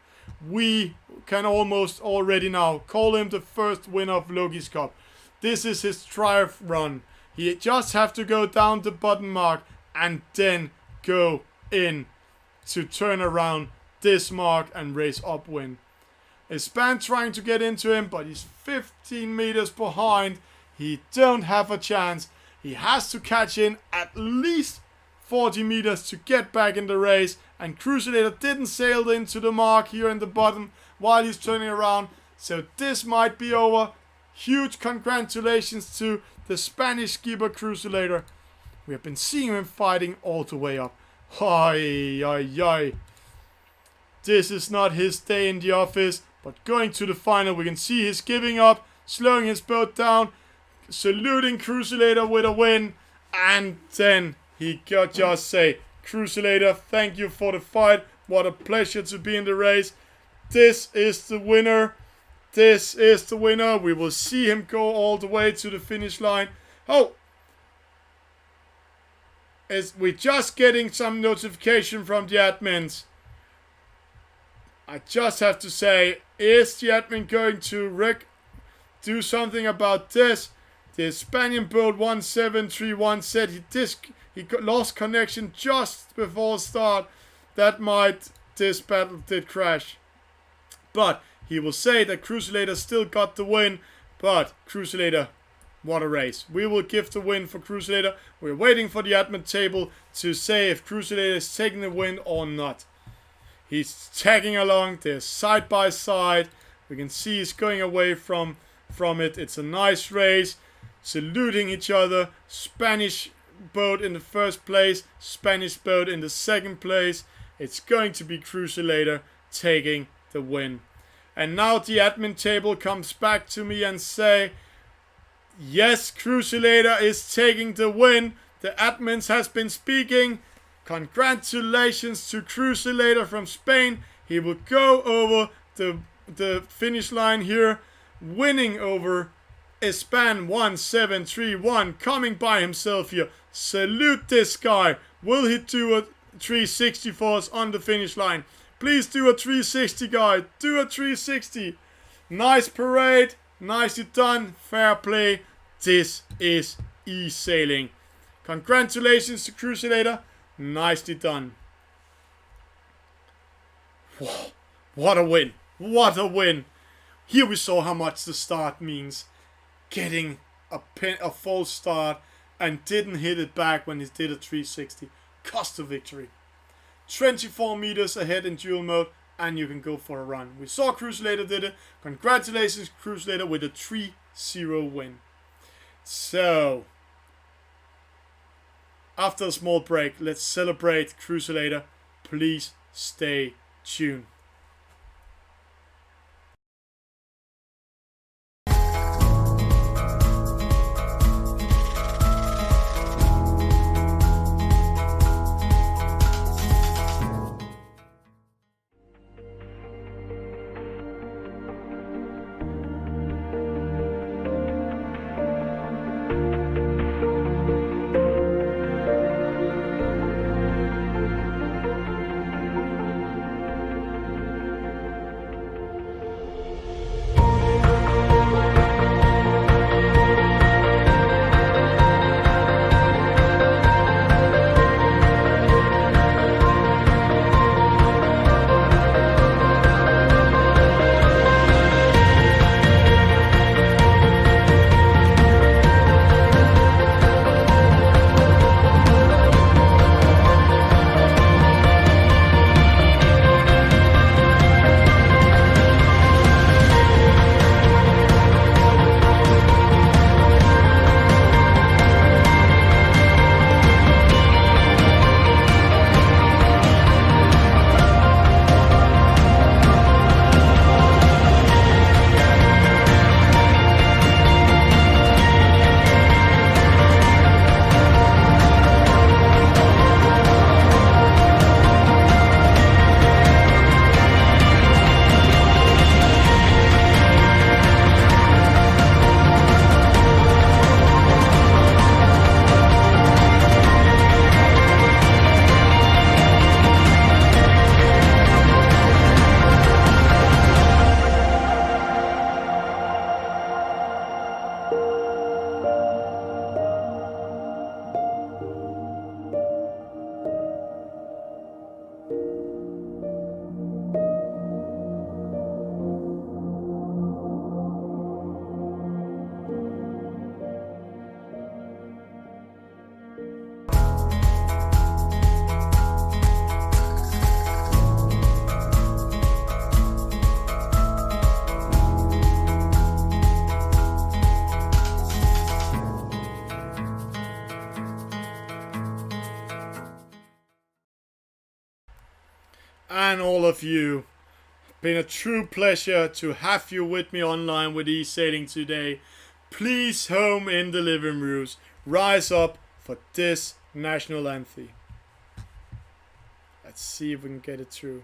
[SPEAKER 1] We can almost already now call him the first winner of Loki's Cup. This is his triumph run. He just have to go down the bottom mark and then go in to turn around this mark and race upwind. A Span trying to get into him, but he's 15 meters behind. He don't have a chance. He has to catch in at least 40 meters to get back in the race, and Cruzolator didn't sail into the mark here in the bottom while he's turning around, so this might be over. Huge congratulations to the Spanish skipper Cruzolator. We have been seeing him fighting all the way up. Ay, ay, ay. This is not his day in the office, but going to the final we can see he's giving up, slowing his boat down, saluting Cruzolator with a win, and then he got just say, Cruzolator, thank you for the fight. What a pleasure to be in the race. This is the winner. This is the winner. We will see him go all the way to the finish line. Oh, we're just getting some notification from the admins. I just have to say, is the admin going to do something about this? The Spanian boat 1731 said he lost connection just before start. This battle did crash. But he will say that Cruzolator still got the win. But Cruzolator, what a race. We will give the win for Cruzolator. We're waiting for the admin table to say if Cruzolator is taking the win or not. He's tagging along. They're side by side. We can see he's going away from it. It's a nice race. Saluting each other. Spanish boat in the first place. Spanish boat in the second place. It's going to be Cruzolator taking the win. And now the admin table comes back to me and say, yes, Cruzolator is taking the win. The admins has been speaking. Congratulations to Cruzolator from Spain. He will go over the finish line here, winning over Espan 1731, coming by himself here. Salute this guy. Will he do a 360 for us on the finish line? Please do a 360, guy. Do a 360. Nice parade. Nicely done. Fair play. This is eSailing. Congratulations to Cruzolator. Nicely done. Whoa, what a win. What a win. Here we saw how much the start means. Getting a false start and didn't hit it back when he did a 360. Cost a victory. 24 meters ahead in dual mode and you can go for a run. We saw Cruzolator did it. Congratulations Cruzolator with a 3-0 win. So, after a small break, let's celebrate Cruzolator. Please stay tuned. And all of you, been a true pleasure to have you with me online with eSailing today. Please, home in the living rooms, rise up for this national anthem. Let's see if we can get it through.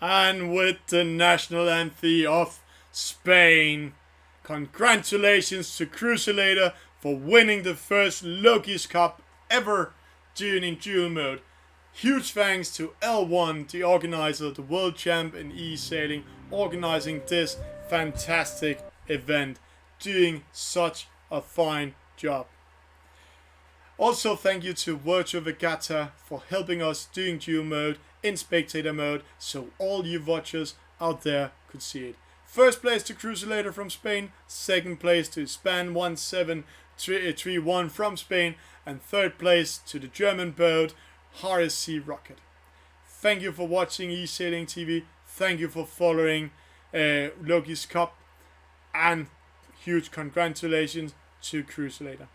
[SPEAKER 1] And with the national anthem of Spain, congratulations to Cruzolator for winning the first LOKI's Cup ever in dual mode. Huge thanks to L1, the organizer, the world champ in eSailing, organizing this fantastic event, doing such a fine job. Also, thank you to Virtual Regatta for helping us doing duo mode in spectator mode, so all you watchers out there could see it. First place to Cruzolator from Spain, second place to Span1731 from Spain, and third place to the German boat RSC Rocket. Thank you for watching eSailing TV. Thank you for following Loki's Cup, and huge congratulations to Cruzolator.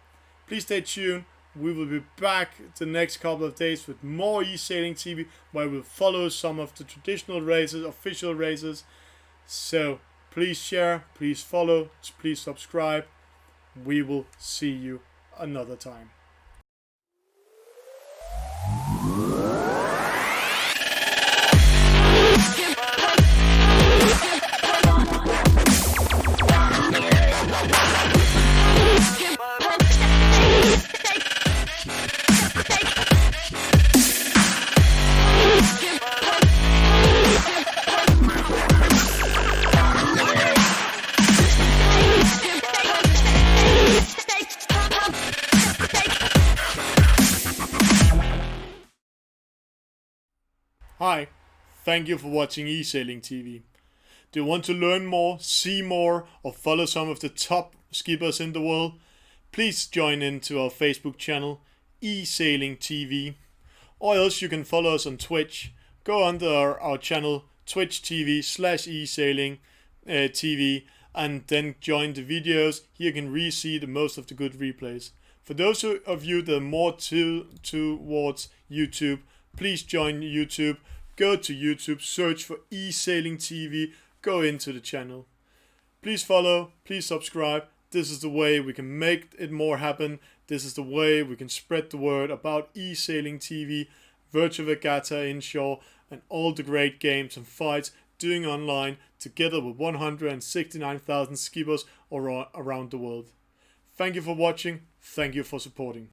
[SPEAKER 1] Please stay tuned. We will be back the next couple of days with more eSailing TV, where we'll follow some of the traditional races, official races. So please share, please follow, please subscribe. We will see you another time. Hi, thank you for watching eSailing TV. Do you want to learn more, see more, or follow some of the top skippers in the world? Please join into our Facebook channel, eSailing TV. Or else you can follow us on Twitch. Go under our channel, Twitch TV/eSailing TV, and then join the videos. Here you can re-see the most of the good replays. For those of you that are more towards YouTube, please join YouTube. Go to YouTube, search for eSailing TV, go into the channel. Please follow, please subscribe. This is the way we can make it more happen. This is the way we can spread the word about eSailing TV, Virtual Regatta inshore, and all the great games and fights doing online together with 169,000 skippers around the world. Thank you for watching. Thank you for supporting.